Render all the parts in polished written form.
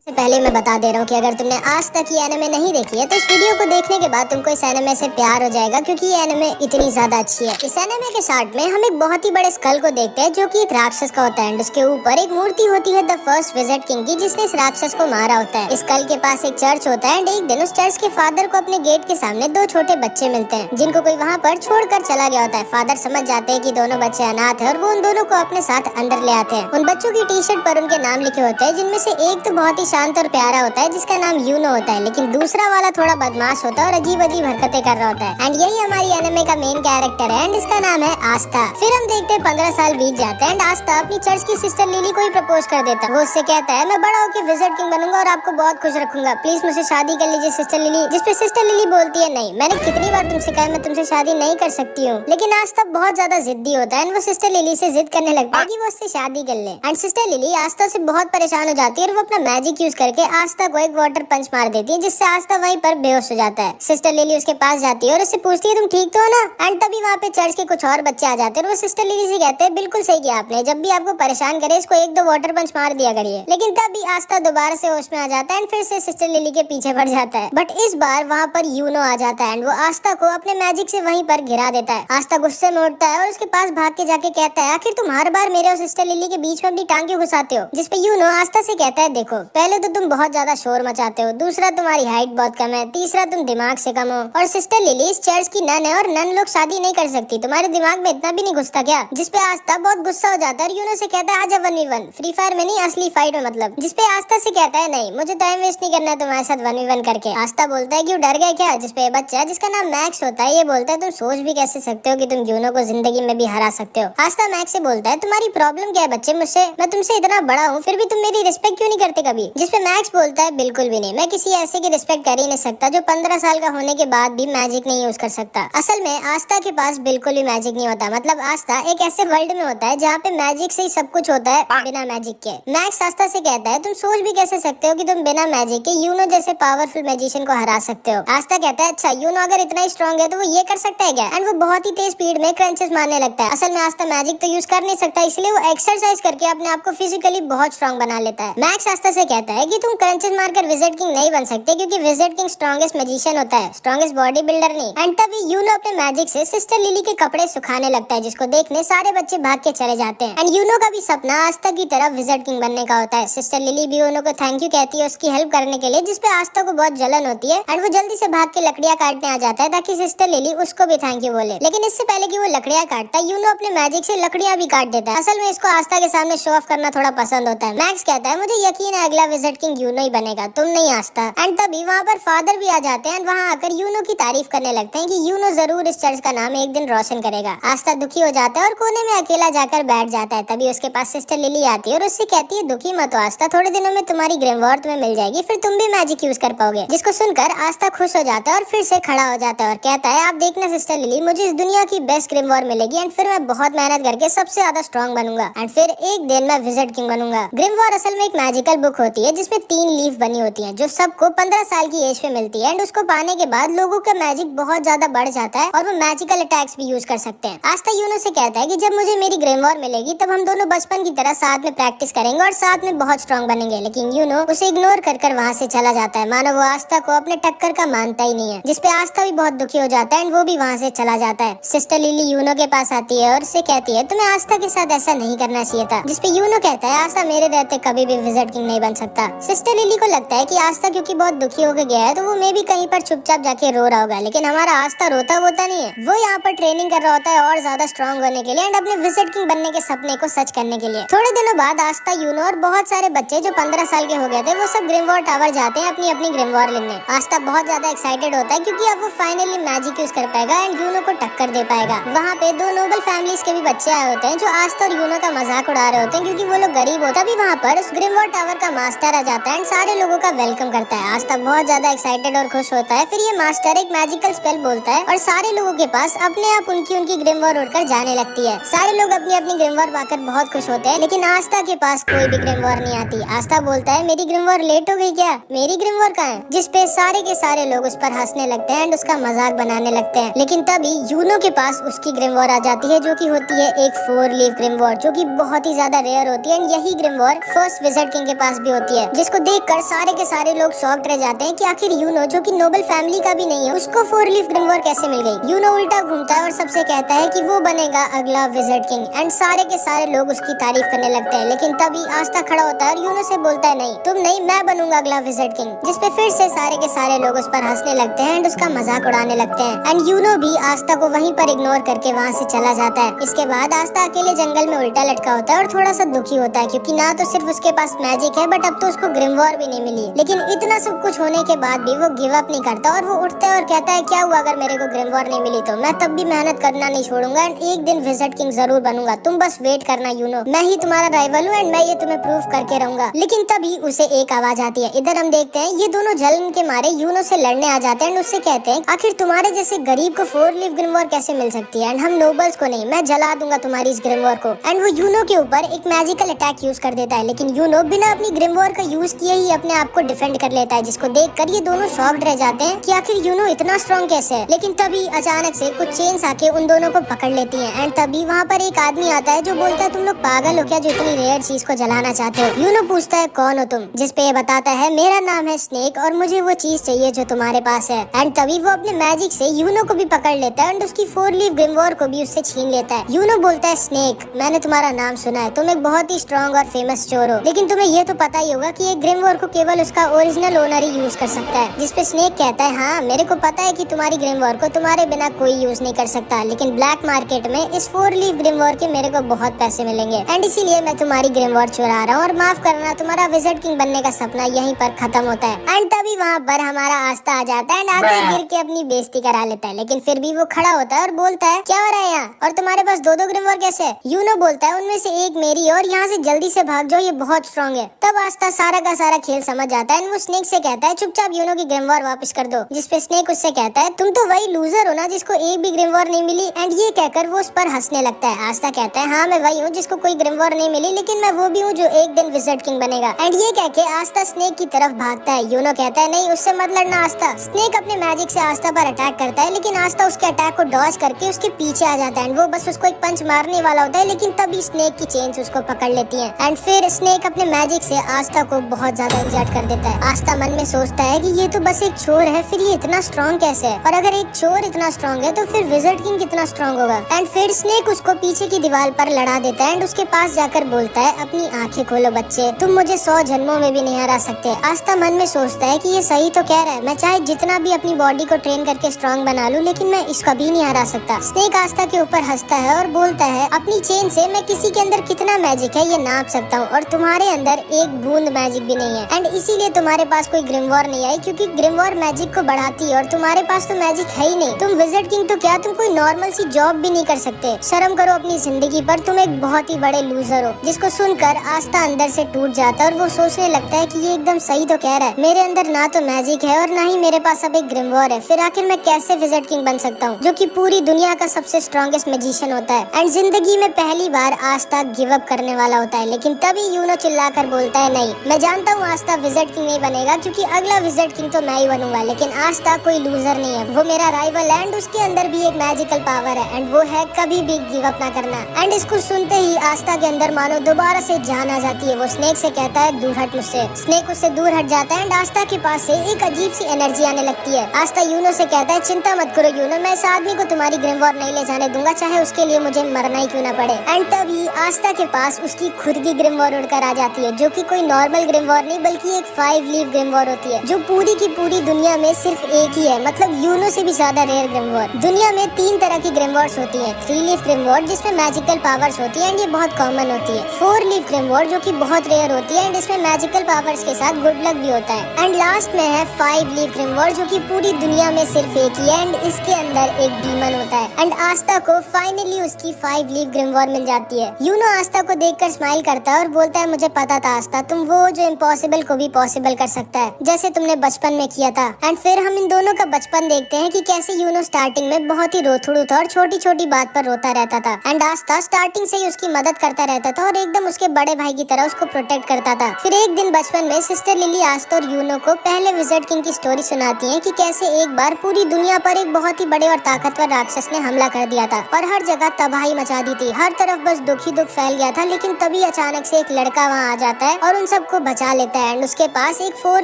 से पहले मैं बता दे रहा हूँ कि अगर तुमने आज तक ये एनिमे नहीं देखी है तो इस वीडियो को देखने के बाद तुमको इस एनिमे से प्यार हो जाएगा, क्योंकि ये एनिमे इतनी ज्यादा अच्छी है। इस एनिमे के स्टार्ट में हम एक बहुत ही बड़े स्कल को देखते हैं जो कि एक राक्षस का होता है। उसके ऊपर एक मूर्ति होती है द फर्स्ट विजिट किंग की, जिसने इस राक्षस को मारा होता है। इस स्कल के पास एक चर्च होता है एंड एक दिन उस चर्च के फादर को अपने गेट के सामने दो छोटे बच्चे मिलते हैं जिनको कोई वहाँ पर छोड़कर चला गया होता है। फादर समझ जाते हैं कि दोनों बच्चे अनाथ है और वो उन दोनों को अपने साथ अंदर ले आते हैं। उन बच्चों की टी शर्ट पर उनके नाम लिखे होते हैं, जिनमें से एक तो बहुत ही शांत और प्यारा होता है जिसका नाम यूनो होता है, लेकिन दूसरा वाला थोड़ा बदमाश होता है और अजीब अजीब हरकतें कर रहा होता है। एंड यही हमारी एनिमे का मेन कैरेक्टर है एंड इसका नाम है आस्था। फिर हम देखते हैं 15 साल बीत जाते हैं एंड आस्था अपनी चर्च की सिस्टर लिली को ही प्रपोज कर देता है। वो उससे कहता है मैं बड़ा होकर विजिट किंग बनूंगा और आपको बहुत खुश रखूंगा, प्लीज मुझसे शादी कर लीजिए सिस्टर लिली। जिसपे सिस्टर लिली बोलती है नहीं, मैंने कितनी बार तुमसे कहा मैं तुमसे शादी नहीं कर सकती हूँ। लेकिन आस्था बहुत ज्यादा जिद्दी होता है एंड वो सिस्टर लिली से जिद करने लगता है कि वो उससे शादी कर ले। एंड सिस्टर लिली आस्था से बहुत परेशान हो जाती है और वो अपना मैजिक यूज करके आस्था को एक वाटर पंच मार देती है, जिससे आस्था वहीं पर बेहोश हो जाता है। सिस्टर लिली उसके पास जाती है और उससे पूछती है तुम ठीक तो हो ना। एंड तभी वहाँ पे चर्च के कुछ और बच्चे आ जाते हैं और वो सिस्टर लिली से कहते हैं बिल्कुल सही किया आपने, जब भी आपको परेशान करे इसको एक दो वाटर पंच मार दिया करिए। लेकिन तभी आस्था दोबारा से होश में आ जाता है एंड फिर से सिस्टर लिली के पीछे पड़ जाता है। बट इस बार वहाँ पर यूनो आ जाता है एंड वो आस्था को अपने मैजिक से वहीं पर गिरा देता है। आस्था गुस्से में उठता है और उसके पास भाग के जाके कहता है आखिर तुम हर बार मेरे और सिस्टर लिली के बीच में अपनी टांगे घुसाते हो। जिसपे यूनो आस्था से कहता है देखो, पहले तो तुम बहुत ज्यादा शोर मचाते हो, दूसरा तुम्हारी हाइट बहुत कम है, तीसरा तुम दिमाग से कम हो, और सिस्टर लिली इस चर्च की नन है और नन लोग शादी नहीं कर सकती, तुम्हारे दिमाग में इतना भी नहीं घुसता क्या। जिसपे आस्था बहुत गुस्सा हो जाता है और यूनो से कहता है आजा 1v1, फ्री फायर में नहीं असली फाइट में मतलब। जिसपे आस्था से कहता है नहीं, मुझे टाइम वेस्ट नहीं करना है तुम्हारे साथ 1v1 करके। आस्था बोलता है क्यों डर गए क्या। जिसपे बच्चा है जिसका नाम मैक्स होता है ये बोलता है तुम सोच भी कैसे सकते हो कि तुम यूनो को जिंदगी में भी हरा सकते हो। आस्था मैक्स से बोलता है तुम्हारी प्रॉब्लम क्या है बच्चे, मुझसे मैं तुमसे इतना बड़ा हूँ फिर भी तुम मेरी रिस्पेक्ट क्यों नहीं करते कभी। जिसपे मैक्स बोलता है बिल्कुल भी नहीं, मैं किसी ऐसे की रिस्पेक्ट कर ही नहीं सकता जो 15 साल का होने के बाद भी मैजिक नहीं यूज कर सकता। असल में आस्था के पास बिल्कुल भी मैजिक नहीं होता, मतलब आस्था एक ऐसे वर्ल्ड में होता है जहाँ पे मैजिक से ही सब कुछ होता है बिना मैजिक के। मैक्स आस्था से कहता है तुम सोच भी कैसे सकते हो कि तुम बिना मैजिक के यूनो जैसे पावरफुल मैजिशियन को हरा सकते हो। आस्था कहता है अच्छा यूनो अगर इतना ही स्ट्रॉन्ग है तो वो ये कर सकता है क्या। एंड वो बहुत ही तेज स्पीड में क्रंचेस मारने लगता है। असल में आस्था मैजिक तो यूज कर नहीं सकता, इसलिए वो एक्सरसाइज करके अपने आप को फिजिकली बहुत स्ट्रॉन्ग बना लेता है। मैक्स आस्था से कहता है कि तुम क्रंचेस मारकर विजिट किंग नहीं बन सकते, क्योंकि विजिट किंग स्ट्रॉन्गेस्ट मैजिशियन होता है, स्ट्रॉन्गेस्ट बॉडी बिल्डर नहीं। एंड तभी यूनो अपने मैजिक से सिस्टर लिली के कपड़े सुखाने लगता है, जिसको देखने सारे बच्चे भाग के चले जाते हैं। एंड यूनो का भी सपना आस्था की तरह विजिट किंग बनने का होता है। सिस्टर लिली भी यूनो को थैंक यू कहती है उसकी हेल्प करने के लिए, जिसपे आस्था को बहुत जलन होती है एंड वो जल्दी से भाग के लकड़ियां काटने आ जाता है ताकि सिस्टर लिली उसको भी थैंक यू बोले। लेकिन इससे पहले कि वो लकड़ियां काटता है यूनो अपने मैजिक से लकड़ियां भी काट देता है। असल में इसको आस्था के सामने शो ऑफ करना थोड़ा पसंद होता है। मैक्स कहता है मुझे यकीन है अगला विजिट किंग यूनो ही बनेगा, तुम नहीं आस्था। एंड तभी वहाँ पर फादर भी आ जाते हैं एंड वहाँ आकर यूनो की तारीफ करने लगते हैं कि यूनो जरूर इस चर्च का नाम एक दिन रोशन करेगा। आस्था दुखी हो जाता है और कोने में अकेला जाकर बैठ जाता है। तभी उसके पास सिस्टर लिली आती है और उससे कहती है दुखी मत हो आस्था, थोड़े दिनों में तुम्हारी ग्रिमवॉर तुम्हें मिल जाएगी, फिर तुम भी मैजिक यूज कर पाओगे। जिसको सुनकर आस्था खुश हो जाता है और फिर से खड़ा हो जाता है और कहता है आप देखना सिस्टर लिली, मुझे इस दुनिया की बेस्ट ग्रिमवॉर मिलेगी एंड फिर मैं बहुत मेहनत करके सबसे ज्यादा स्ट्रॉन्ग बनूंगा एंड फिर एक दिन मैं विजिट किंग बनूंगा। ग्रिमवॉर असल में एक मैजिकल बुक होती है जिसमें 3 लीफ बनी होती है जो सबको 15 साल की एज पे मिलती है एंड उसको पाने के बाद लोगों का मैजिक बहुत ज्यादा बढ़ जाता है और वो मैजिकल अटैक्स भी यूज कर सकते हैं। आस्था यूनो से कहता है कि जब मुझे मेरी ग्रिमवॉर मिलेगी तब हम दोनों बचपन की तरह साथ में प्रैक्टिस करेंगे और साथ में बहुत स्ट्रॉन्ग बनेंगे। लेकिन यूनो उसे इग्नोर कर वहाँ से चला जाता है, मानो वो आस्था को अपने टक्कर का मानता ही नहीं है। जिसपे आस्था भी बहुत दुखी हो जाता है एंड वो भी वहाँ से चला जाता है। सिस्टर लिली यूनो के पास आती है और उससे कहती है तुम्हें आस्था के साथ ऐसा नहीं करना चाहिए था। जिसपे यूनो कहता है आस्था मेरे रहते कभी भी विजिट किंग नहीं बन सकता। सिस्टर लिली को लगता है कि आस्था क्योंकि बहुत दुखी होकर गया है तो वो मे भी कहीं पर चुपचाप जाके रो रहा होगा, लेकिन हमारा आस्था रोता होता नहीं है, वो यहाँ पर ट्रेनिंग कर रहा होता है और ज्यादा स्ट्रॉन्ग होने के लिए एंड अपने विजिट किंग बनने के सपने को सच करने के लिए। थोड़े दिनों बाद आस्था यूनो और बहुत सारे बच्चे जो 15 साल के हो गए थे वो सब ग्रिमवॉर टावर जाते हैं अपनी अपनी ग्रिमवॉर लेने। आस्था बहुत ज्यादा एक्साइटेड होता है क्योंकि अब वो फाइनली मैजिक यूज कर पाएगा एंड यूनो को टक्कर दे पाएगा। वहाँ पे 2 नोबल फैमिलीज के भी बच्चे आए होते हैं जो आस्था और यूनो का मजाक उड़ा रहे होते हैं क्योंकि वो लोग गरीब होता भी। वहाँ पर उस ग्रिमवॉर टावर का मास्टर आ जाता है एंड सारे लोगों का वेलकम करता है। आस्था बहुत ज्यादा एक्साइटेड और खुश होता है। फिर ये मास्टर एक मैजिकल स्पेल बोलता है और सारे लोगों के पास अपने आप उनकी ग्रिमवॉर उड़कर जाने लगती है। सारे लोग अपनी अपनी ग्रिमवॉर पाकर बहुत खुश होते हैं, लेकिन आस्था के पास कोई भी ग्रिमवॉर नहीं आती। आस्था बोलता है मेरी ग्रिमवॉर लेट हो गई क्या, मेरी ग्रिमवॉर कहाँ है। जिसपे सारे के सारे लोग उस पर हंसने लगते हैं एंड उसका मजाक बनाने लगते हैं। लेकिन तभी यूनो के पास उसकी ग्रिमवॉर आ जाती है जो कि होती है एक 4 लीफ ग्रिमवॉर जो कि बहुत ही ज्यादा रेयर होती है एंड यही ग्रिमवॉर फर्स्ट विजिट किंग के पास भी होती होती है, जिसको देखकर सारे के सारे लोग शॉक्ड रह जाते हैं कि आखिर यूनो जो कि नोबल फैमिली का भी नहीं है उसको 4 लीफ ग्रिमवॉर कैसे मिल गई। यूनो उल्टा घूमता है और सबसे कहता है कि वो बनेगा अगला विज़र्ड किंग एंड सारे के सारे लोग उसकी तारीफ करने लगते हैं। लेकिन तभी आस्था खड़ा होता है और यूनो से बोलता है नहीं तुम नहीं, मैं बनूंगा अगला विज़र्ड किंग, जिसपे फिर से सारे के सारे लोग उस पर हंसने लगते हैं एंड उसका मजाक उड़ाने लगते हैं। एंड यूनो भी आस्था को वहीं पर इग्नोर करके वहाँ से चला जाता है। इसके बाद आस्था अकेले जंगल में उल्टा लटका होता है और थोड़ा सा दुखी होता है क्योंकि ना तो सिर्फ उसके पास मैजिक है बट अब तो उसको ग्रिमवॉर भी नहीं मिली। लेकिन इतना सब कुछ होने के बाद भी वो गिव अप नहीं करता और वो उठता है और कहता है क्या हुआ अगर मेरे को ग्रिमवॉर नहीं मिली तो मैं तब भी मेहनत करना नहीं छोड़ूंगा एंड एक दिन विज़र्ड किंग जरूर बनूंगा, तुम बस वेट करना यूनो, मैं ही तुम्हारा राइवल हूँ एंड मैं ये तुम्हें प्रूव करके रहूंगा। लेकिन तभी उसे एक आवाज आती है। इधर हम देखते हैं ये दोनों जलन के मारे यूनो से लड़ने आ जाते हैं एंड उससे कहते हैं आखिर तुम्हारे जैसे गरीब को 4 लीफ ग्रिमवॉर कैसे मिल सकती है एंड हम नोबल्स को नहीं, मैं जला दूंगा तुम्हारी इस ग्रिमवॉर को। एंड वो यूनो के ऊपर एक मैजिकल अटैक यूज कर देता है, लेकिन यूनो बिना अपनी ग्रिमवॉर का यूज किए ही अपने आप को डिफेंड कर लेता है, जिसको देखकर ये दोनों शॉक्ड रह जाते हैं कि आखिर यूनो इतना स्ट्रॉन्ग कैसे है। लेकिन तभी अचानक से कुछ चेन्स आके उन दोनों को पकड़ लेती हैं एंड तभी वहाँ पर एक आदमी आता है जो बोलता है तुम लोग पागल हो क्या जो इतनी रेयर चीज को जलाना चाहते हो। यूनो पूछता है कौन हो तुम, जिसपे ये बताता है मेरा नाम है स्नेक और मुझे वो चीज चाहिए जो तुम्हारे पास है। एंड तभी वो अपने मैजिक से यूनो को भी पकड़ लेता है एंड उसकी 4 लीफ ग्रिमवॉर को भी उससे छीन लेता है। यूनो बोलता है स्नेक मैंने तुम्हारा नाम सुना है, तुम एक बहुत ही स्ट्रॉन्ग और फेमस चोर हो, लेकिन तुम्हें ये तो पता ही होगा कि एक ग्रिमवॉर को केवल उसका ओरिजिनल ओनर ही यूज कर सकता है। जिसपे स्नेक कहता है हाँ मेरे को पता है कि तुम्हारी ग्रिमवॉर को तुम्हारे बिना कोई यूज नहीं कर सकता, लेकिन ब्लैक मार्केट में इस 4 लीफ ग्रिमवॉर के मेरे को बहुत पैसे मिलेंगे एंड इसीलिए मैं तुम्हारी ग्रिमवॉर चुरा रहा हूँ और माफ करना तुम्हारा विज़र्ड किंग बनने का सपना यहीं पर खत्म होता है। एंड तभी वहाँ पर हमारा आस्था आ जाता है एंड आगे गिर के अपनी बेइज्जती करा लेता है, लेकिन फिर भी वो खड़ा होता है और बोलता है क्या हो रहा है यहाँ और तुम्हारे पास 2-2 ग्रिमवॉर कैसे है। यूनो बोलता है उनमें से एक मेरी और यहाँ से जल्दी से भाग जाओ, ये बहुत स्ट्रॉन्ग है। तब आस्था सारा का सारा खेल समझ जाता है एंड वो स्नेक से कहता है चुपचाप यूनो की ग्रिमवॉर वापस कर दो, जिसपे स्नेक उससे कहता है तुम तो वही लूजर हो ना जिसको एक भी ग्रिमवॉर नहीं मिली। एंड ये कहकर वो उस पर हंसने लगता है। आस्था कहता है हाँ मैं वही हूँ जिसको कोई ग्रिमवॉर नहीं मिली, लेकिन मैं वो भी हूँ जो एक दिन विज़र्ड किंग बनेगा। एंड ये कह के आस्था स्नेक की तरफ भागता है। यूनो कहता है नहीं उससे मत लड़ना आस्था। स्नेक अपने मैजिक से आस्था पर अटैक करता है, लेकिन आस्था उसके अटैक को डॉज करके उसके पीछे आ जाता है एंड वो बस उसको एक पंच मारने वाला होता है, लेकिन तभी स्नेक की चेन्स उसको पकड़ लेती हैं एंड फिर स्नेक अपने मैजिक से आस्था को बहुत ज्यादा इंजर्ड कर देता है। आस्था मन में सोचता है कि ये तो बस एक चोर है, फिर ये इतना स्ट्रॉन्ग कैसे है, और अगर एक चोर इतना स्ट्रॉन्ग है तो फिर विज़र्ड किंग कितना स्ट्रॉन्ग होगा। एंड फिर स्नेक उसको पीछे की दीवार पर लड़ा देता है एंड उसके पास जाकर बोलता है अपनी आंखें खोलो बच्चे, तुम मुझे 100 जन्मों में भी नहीं हरा सकते। आस्था मन में सोचता है कि ये सही तो कह रहा है, मैं चाहे जितना भी अपनी बॉडी को ट्रेन करके स्ट्रॉन्ग बना लूं, लेकिन मैं इसका भी नहीं हरा सकता। स्नेक आस्था के ऊपर हंसता है और बोलता है अपनी चेन से मैं किसी के अंदर कितना मैजिक है ये नाप सकता हूँ, और तुम्हारे अंदर एक बूंद मैजिक भी नहीं है एंड इसीलिए तुम्हारे पास कोई ग्रिमवॉर नहीं आई, क्योंकि ग्रिमवॉर मैजिक को बढ़ाती है और तुम्हारे पास तो मैजिक है ही नहीं। तुम विज़र्ड किंग तो क्या, तुम कोई नॉर्मल सी जॉब भी नहीं कर सकते। शर्म करो अपनी जिंदगी पर, तुम एक बहुत ही बड़े लूजर हो। जिसको सुनकर आस्था अंदर से टूट जाता है और वो सोचने लगता है कि ये एकदम सही तो कह रहा है, मेरे अंदर ना तो मैजिक है और ना ही मेरे पास अब एक ग्रिमवॉर है, फिर आखिर मैं कैसे विज़र्ड किंग बन सकता हूँ जो कि पूरी दुनिया का सबसे स्ट्रॉन्गेस्ट मैजिशियन होता है। एंड जिंदगी में पहली बार आस्था गिव अप करने वाला होता है, लेकिन तभी यूनो चिल्लाकर बोलता है नहीं, मैं जानता हूँ आस्था विज़र्ड किंग नहीं बनेगा क्योंकि अगला विज़र्ड किंग तो मैं ही बनूंगा, लेकिन आस्था कोई लूजर नहीं है, वो मेरा राइवल है एंड उसके अंदर भी एक मैजिकल पावर है एंड वो है कभी भी गिव अप ना करना। एंड इसको सुनते ही आस्था के अंदर मानो दोबारा से जान आ जाती है। वो स्नेक से कहता है दूर हट मुझसे। स्नेक उससे दूर हट जाता है एंड आस्था के पास से एक अजीब सी एनर्जी आने लगती है। आस्था यूनो से कहता है चिंता मत करो यूनो, मैं इस आदमी को तुम्हारी ग्रिमवॉर नहीं ले जाने दूंगा, चाहे उसके लिए मुझे मरना ही क्यों ना पड़े। एंड तभी आस्था के पास उसकी खुद की ग्रिमवॉर उड़कर आ जाती है, जो कि कोई नॉर्मल ग्रिमवॉर नहीं बल्कि एक 5 लीफ ग्रिमवॉर होती है, जो पूरी की पूरी दुनिया में सिर्फ एक ही है, मतलब यूनो से भी ज्यादा रेयर ग्रिमवॉर। दुनिया में 3 तरह की ग्रिमवॉर्स होती है। 3 लीफ ग्रिमवॉर जिसमें मैजिकल पावर्स होती है एंड ये बहुत कॉमन होती है। 4 लीफ ग्रिमवॉर जो कि बहुत रेयर होती है एंड इसमें मैजिकल पावर्स के साथ गुड लक भी होता है। एंड लास्ट में है 5 लीफ ग्रिमवॉर जो कि पूरी दुनिया में सिर्फ एक ही है एंड इसके अंदर एक डीमन होता है। एंड आस्था को फाइनली उसकी 5 लीफ ग्रिमवॉर मिल जाती है। यूनो आस्था को देखकर स्माइल करता है और बोलता है मुझे पता था आस्था, तुम वो जो इम्पॉसिबल को भी पॉसिबल कर सकता है, जैसे तुमने बचपन में किया था। एंड फिर हम इन दोनों का बचपन देखते हैं कि कैसे यूनो स्टार्टिंग में बहुत ही रोथड़ू था और छोटी छोटी बात पर रोता रहता था एंड आस्था स्टार्टिंग से ही उसकी मदद करता रहता था और एकदम उसके बड़े भाई की तरह उसको प्रोटेक्ट करता था। फिर एक दिन बचपन में सिस्टर लिली आस्था और यूनो को पहले विज़र्ड किंग की स्टोरी सुनाती है कि कैसे एक बार पूरी दुनिया पर एक बहुत ही बड़े और ताकतवर राक्षस ने हमला कर दिया था और हर जगह तबाही मचा दी थी। हर तरफ बस दुख ही दुख फैल गया था, लेकिन तभी अचानक से एक लड़का वहाँ आ जाता है और उन सब सबको बचा लेता है एंड उसके पास एक 4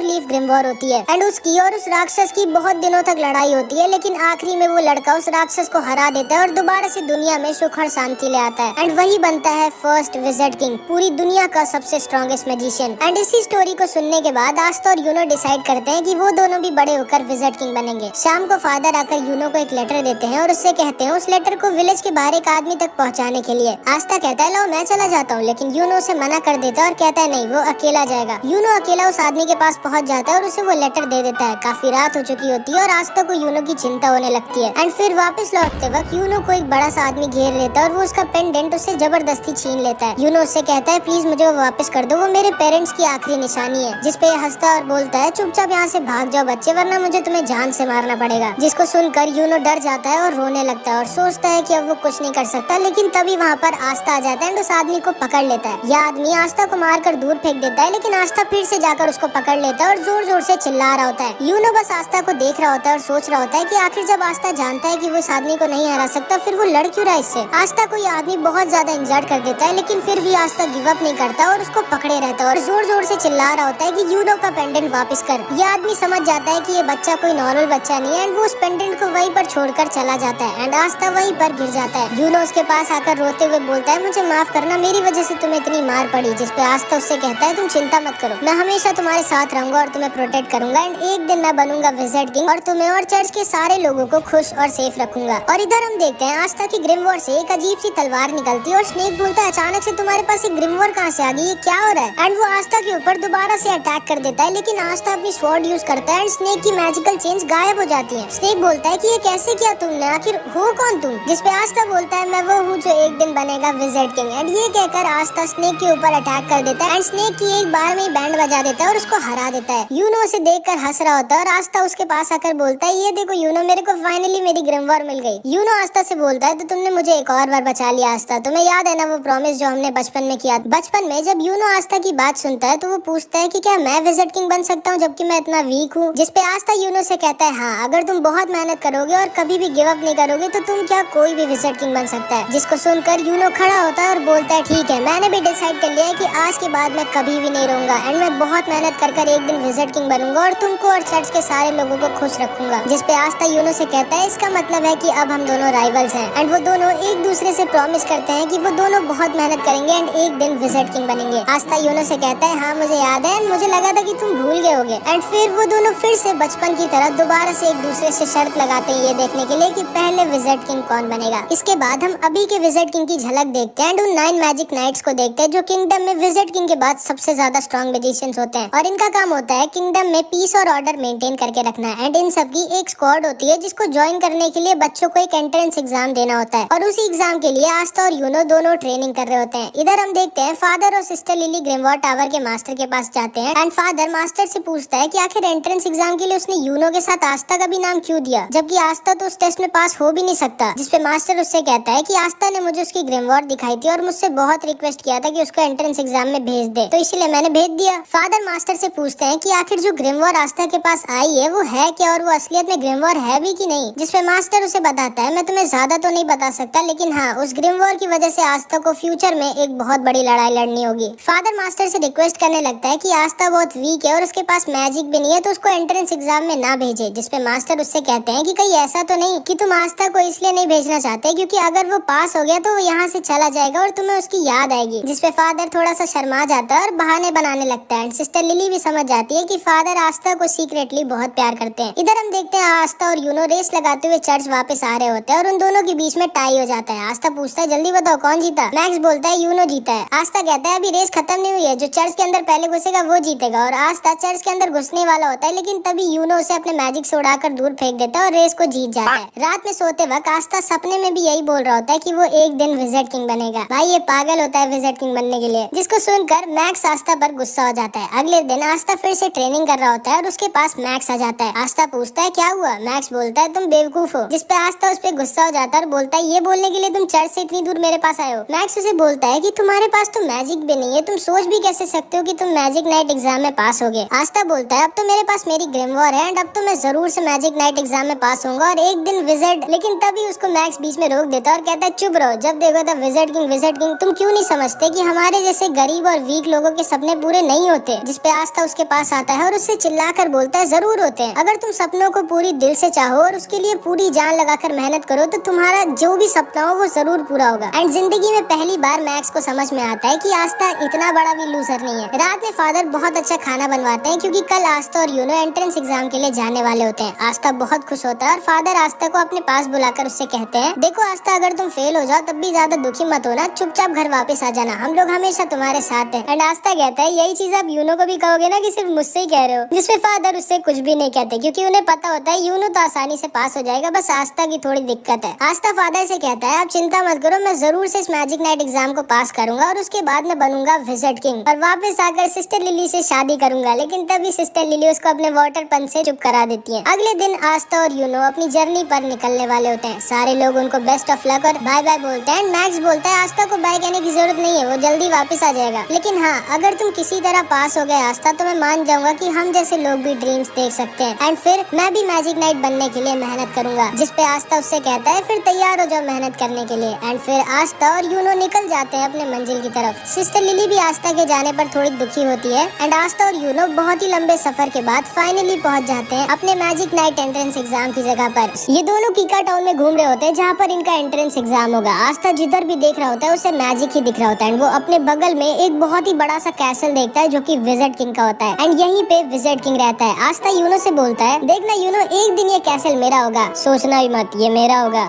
लीफ ग्रिमवॉर होती है एंड उसकी और उस राक्षस की बहुत दिनों तक लड़ाई होती है, लेकिन आखिरी में वो लड़का उस राक्षस को हरा देता है और दोबारा से दुनिया में सुख और शांति ले आता है एंड वही बनता है फर्स्ट विज़र्ड किंग, पूरी दुनिया का सबसे स्ट्रॉन्गेस्ट मैजिशियन। एंड इसी स्टोरी को सुनने के बाद आस्था और यूनो डिसाइड करते हैं कि वो दोनों भी बड़े होकर विज़र्ड किंग बनेंगे। शाम को फादर आकर यूनो को एक लेटर देते हैं और उससे कहते हैं उस लेटर को विलेज के बाहर एक आदमी तक पहुंचाने के लिए। आस्था कहता है लो मैं चला जाता हूँ, लेकिन यूनो उसे मना कर देता है और कहता है नहीं वो अकेला जाएगा। यूनो अकेला उस आदमी के पास पहुंच जाता है और उसे वो लेटर दे देता है। काफी रात हो चुकी होती है और आस्था को यूनो की चिंता होने लगती है एंड फिर वापस लौटते वक्त यूनो को एक बड़ा सा आदमी घेर लेता है और वो उसका पेंडेंट उससे जबरदस्ती छीन लेता है। यूनो उससे कहता है प्लीज मुझे वो वापस कर दो, वो मेरे पेरेंट्स की आखिरी निशानी है। जिसपे हंसता और बोलता है चुपचाप यहाँ से भाग जाओ बच्चे, वरना मुझे तुम्हें जान से मारना पड़ेगा। जिसको सुनकर यूनो डर जाता है और रोने लगता है और सोचता है कि अब वो कुछ नहीं कर सकता, लेकिन तभी वहाँ पर आस्था आ जाता है एंड उस आदमी को पकड़ लेता है। यह आदमी आस्था को मारकर दूर फेंक देता है, लेकिन आस्था फिर से जाकर उसको पकड़ लेता है और जोर जोर से चिल्ला रहा होता है। यूनो बस आस्था को देख रहा होता है और सोच रहा होता है कि आखिर जब आस्था जानता है कि वो इस आदमी को नहीं हरा सकता, फिर वो लड़ क्यों रहा है इससे। आस्था को ये आदमी बहुत ज्यादा इंजर्ड कर देता है, लेकिन फिर भी आस्था गिव अप नहीं करता और उसको पकड़े रहता है और जोर जोर से चिल्ला रहा होता है कि यूनो का पेंडेंट वापस कर। ये आदमी समझ जाता है कि ये बच्चा कोई नॉर्मल बच्चा नहीं है एंड वो उस पेंडेंट को वहीं पर छोड़कर चला जाता है एंड आस्था वहीं पर गिर जाता है। यूनो उसके पास आकर रोते हुए बोलता है मुझे माफ करना, मेरी वजह से तुम्हें इतनी मार पड़ी। जिसपे आस्था उससे कहता है तुम चिंता मत करो, मैं हमेशा तुम्हारे साथ रहूंगा और तुम्हें प्रोटेक्ट करूंगा एंड एक दिन मैं बनूंगा विज़र्ड किंग और तुम्हें और चर्च के सारे लोगों को खुश और सेफ रखूंगा। और इधर हम देखते हैं आस्था की ग्रिमवॉर से एक अजीब सी तलवार निकलती है और स्नेक बोलता है अचानक से तुम्हारे पास एक ग्रिमवॉर कहाँ से आ गई, ये क्या हो रहा है। एंड वो आस्था के ऊपर दोबारा से अटैक कर देता है, लेकिन आस्था अपनी स्वॉर्ड यूज करता है एंड स्नेक की मैजिकल चेंज गायब हो जाती है। स्नेक बोलता है कि ये कैसे किया तुमने, आखिर हो कौन तुम। जिसपे आस्था बोलता है मैं वो हूँ जो एक दिन बनेगा विज़र्ड किंग। एंड ये कहकर आस्था स्नेक के ऊपर अटैक कर देता है एंड स्नेक की एक बार में ही बैंड बजा देता है और उसको हरा देता है। यूनो उसे देखकर हंस रहा होता है और आस्था उसके पास आकर बोलता है ये देखो यूनो, मेरे को फाइनली मेरी ग्रिमवॉर मिल गई। यूनो आस्था से बोलता है तो तुमने मुझे एक और बार बचा लिया आस्था, तुम्हें याद है ना वो प्रॉमिस जो हमने बचपन में किया। बचपन में जब यूनो आस्था की बात सुनता है तो वो पूछता है कि क्या मैं विज़र्ड किंग बन सकता हूँ जबकि मैं इतना वीक हूँ। जिसपे आस्था यूनो से कहता है हाँ, अगर तुम बहुत मेहनत करोगे और कभी भी गिव अप नहीं करोगे तो तुम क्या कोई भी विज़र्ड किंग बन सकता है। जिसको सुनकर यूनो खड़ा होता है और बोलता है ठीक है, मैंने भी डिसाइड कर लिया है कि आज के बाद मैं कभी भी नहीं रहूंगा एंड मैं बहुत मेहनत कर एक दिन विज़र्ड किंग बनूंगा और तुमको और चर्च के सारे लोगों को खुश रखूंगा। जिसपे आस्था यूनो से कहता है इसका मतलब है कि अब हम दोनों राइवल्स हैं एंड वो दोनों एक दूसरे से प्रॉमिस करते हैं कि वो दोनों बहुत मेहनत करेंगे एंड एक दिन विज़र्ड किंग बनेंगे। आस्था यूनो से कहता है हाँ मुझे याद है, मुझे लगा था कि तुम भूल गए होगे। एंड फिर वो दोनों फिर से बचपन की तरह दोबारा से एक दूसरे से शर्त लगाते हैं ये देखने के लिए कि पहले विज़र्ड किंग कौन बनेगा। इसके बाद हम अभी के विज़र्ड किंग की झलक देखते हैं एंड उन 9 मैजिक नाइट्स को देखते हैं जो किंगडम में विज़र्ड किंग के बाद सबसे ज्यादा स्ट्रॉन्ग मैजिशियंस होते हैं और इनका काम होता है किंगडम में पीस और ऑर्डर मेंटेन करके रखना है। एंड इन सब की एक स्क्वाड होती है जिसको ज्वाइन करने के लिए बच्चों को एक एंट्रेंस एग्जाम देना होता है और उसी एग्जाम के लिए आस्था और यूनो दोनों ट्रेनिंग कर रहे होते हैं। इधर हम देखते हैं फादर और सिस्टर लिली ग्रिमवॉर टावर के मास्टर के पास जाते हैं एंड फादर मास्टर से पूछता है कि आखिर एंट्रेंस एग्जाम के लिए उसने यूनो के साथ आस्था का भी नाम क्यों दिया, जबकि आस्था तो उस टेस्ट में पास हो भी नहीं सकता। जिसपे मास्टर उससे कहता है कि आस्था ने मुझे उसकी ग्रिमवॉर दिखाई थी और मुझसे बहुत रिक्वेस्ट किया था कि उसको एंट्रेंस एग्जाम में भेज दे, तो इसलिए मैंने भेज दिया। फादर मास्टर से पूछते हैं कि आखिर जो ग्रिमवॉर आस्था के पास आई है वो है क्या और वो असलियत में ग्रिमवॉर है भी कि नहीं। जिसपे मास्टर उसे बताता है मैं तुम्हें ज्यादा तो नहीं बता सकता, लेकिन हाँ उस ग्रिमवॉर की वजह से आस्था को फ्यूचर में एक बहुत बड़ी लड़ाई लड़नी होगी। फादर मास्टर से रिक्वेस्ट करने लगता है कि आस्था बहुत वीक है और उसके पास मैजिक भी नहीं है तो उसको एंट्रेंस एग्जाम में ना भेजे। जिसपे मास्टर उससे कहते हैं कि कहीं ऐसा तो नहीं कि तुम आस्था को इसलिए नहीं भेजना चाहते क्योंकि अगर वो पास हो गया तो वो यहाँ से चला जाएगा और तुम्हें उसकी याद आएगी। जिसपे फादर थोड़ा सा शर्मा जाता है और बहाने बनाने लगता है। सिस्टर लिली भी समझ जाती है कि फादर आस्था को सीक्रेटली बहुत प्यार करते हैं। इधर हम देखते हैं आस्था और यूनो रेस लगाते हुए चर्च वापस आ रहे होते हैं और उन दोनों के बीच में टाई हो जाता है। आस्था पूछता है जल्दी बताओ कौन जीता। मैक्स बोलता है यूनो जीता है। आस्था कहता है अभी रेस खत्म नहीं हुई है, जो चर्च के अंदर पहले घुसेगा वो जीतेगा। और आस्था चर्च के अंदर घुसने वाला होता है, लेकिन तभी यूनो उसे अपने मैजिक से उड़ाकर दूर फेंक देता है और रेस को जीत जाता है। रात में सोते वक्त आस्था सपने में भी यही बोल रहा होता है कि वो एक दिन विज़र्ड किंग बनेगा। भाई ये पागल होता है विज़र्ड किंग बनने के लिए। जिसको सुनकर मैक्स आस्था पर गुस्सा हो जाता है। अगले दिन आस्था फिर से ट्रेनिंग कर रहा होता है और उसके पास मैक्स आ जाता है। आस्था पूछता है क्या हुआ। मैक्स बोलता है तुम बेवकूफ हो। जिसपे आस्था उस पर गुस्सा हो जाता है और बोलता है ये बोलने के लिए तुम चर्च से इतनी दूर मेरे पास आए हो। मैक्स उसे बोलता है कि तुम्हारे पास तो मैजिक भी नहीं है, तुम सोच भी कैसे सकते हो कि तुम मैजिक नाइट एग्जाम में पास होगे। आस्था बोलता है अब तो मेरे पास मेरी ग्रिमवॉर है एंड अब तो मैं जरूर से मैजिक नाइट एग्जाम में पास होऊंगा और एक दिन विज़र्ड। लेकिन तभी उसको मैक्स बीच में रोक देता है और कहता है चुप रहो, जब देखो तब विज़र्ड किंग तुम क्यों नहीं समझते कि हमारे जैसे गरीब और वीक लोगों के सपने पूरे नहीं होते, जिसपे आस्था उसके पास आता है और उससे चिल्लाकर बोलता है जरूर होते हैं। अगर तुम सपनों को पूरी दिल से चाहो और उसके लिए पूरी जान लगाकर मेहनत करो तो तुम्हारा जो भी सपना हो वो जरूर पूरा होगा। एंड जिंदगी में पहली बार मैक्स को समझ में आता है कि आस्था इतना बड़ा भी लूजर नहीं है। रात में फादर बहुत अच्छा खाना बनवाते हैं क्योंकि कल आस्था और यूनो एंट्रेंस एग्जाम के लिए जाने वाले होते हैं। आस्था बहुत खुश होता है और फादर आस्था को अपने पास बुलाकर उससे कहते हैं, देखो आस्था, अगर तुम फेल हो जाओ तब भी ज्यादा दुखी मत होना, चुपचाप घर वापस आ जाना, हम लोग हमेशा तुम्हारे साथ हैं। एंड आस्था कहता है, यही चीज आप यूनो को भी कहोगे ना कि सिर्फ मुझसे ही कह रहे हो? जिसपे फादर उससे कुछ भी नहीं कहते क्योंकि उन्हें पता होता है यूनो तो आसानी से पास हो जाएगा, बस आस्था की थोड़ी दिक्कत है। आस्था फादर से कहता है, आप चिंता मत करो, मैं जरूर से इस मैजिक नाइट एग्जाम को पास करूंगा और उसके बाद मैं बनूंगा विज़र्ड किंग और वापस आकर सिस्टर लिली से शादी करूंगा। लेकिन तभी सिस्टर लिली उसको अपने वाटर पन से चुप करा देती है। अगले दिन आस्था और यूनो अपनी जर्नी पर निकलने वाले होते हैं। सारे लोग उनको बेस्ट ऑफ लक और बाय बाय बोलते हैं। मैक्स बोलता है आस्था को बाय कहने की जरूरत नहीं है, वो जल्दी वापस आ जाएगा। लेकिन हाँ, अगर तुम किसी तरह पास हो गए आस्था तो मैं मान जाऊंगा कि हम जैसे लोग भी ड्रीम्स देख सकते हैं एंड फिर मैं भी मैजिक नाइट बनने के लिए मेहनत करूंगा। जिसपे आस्था उससे कहता है, फिर तैयार हो जाओ मेहनत करने के लिए। एंड फिर आस्था और यूनो निकल जाते हैं अपने मंजिल की तरफ। सिस्टर लिली भी आस्था के जाने पर थोड़ी दुखी होती है एंड आस्था और यूनो बहुत ही लंबे सफर के बाद फाइनली पहुंच जाते हैं अपने मैजिक नाइट एंट्रेंस एग्जाम की जगह पर। ये दोनों कीका टाउन में घूम रहे होते हैं जहाँ पर इनका एंट्रेंस एग्जाम होगा। आस्था जिधर भी देख रहा होता है उसे मैजिक ही दिख रहा होता है। वो अपने बगल में एक बहुत ही बड़ा सा कैसल देखता है जो कि विज़र्ड किंग का होता है एंड यहीं पे विज़र्ड किंग रहता है। आस्था यूनो से बोलता है, देखना यूनो, एक दिन ये कैसल मेरा होगा, सोचना भी मत ये मेरा होगा।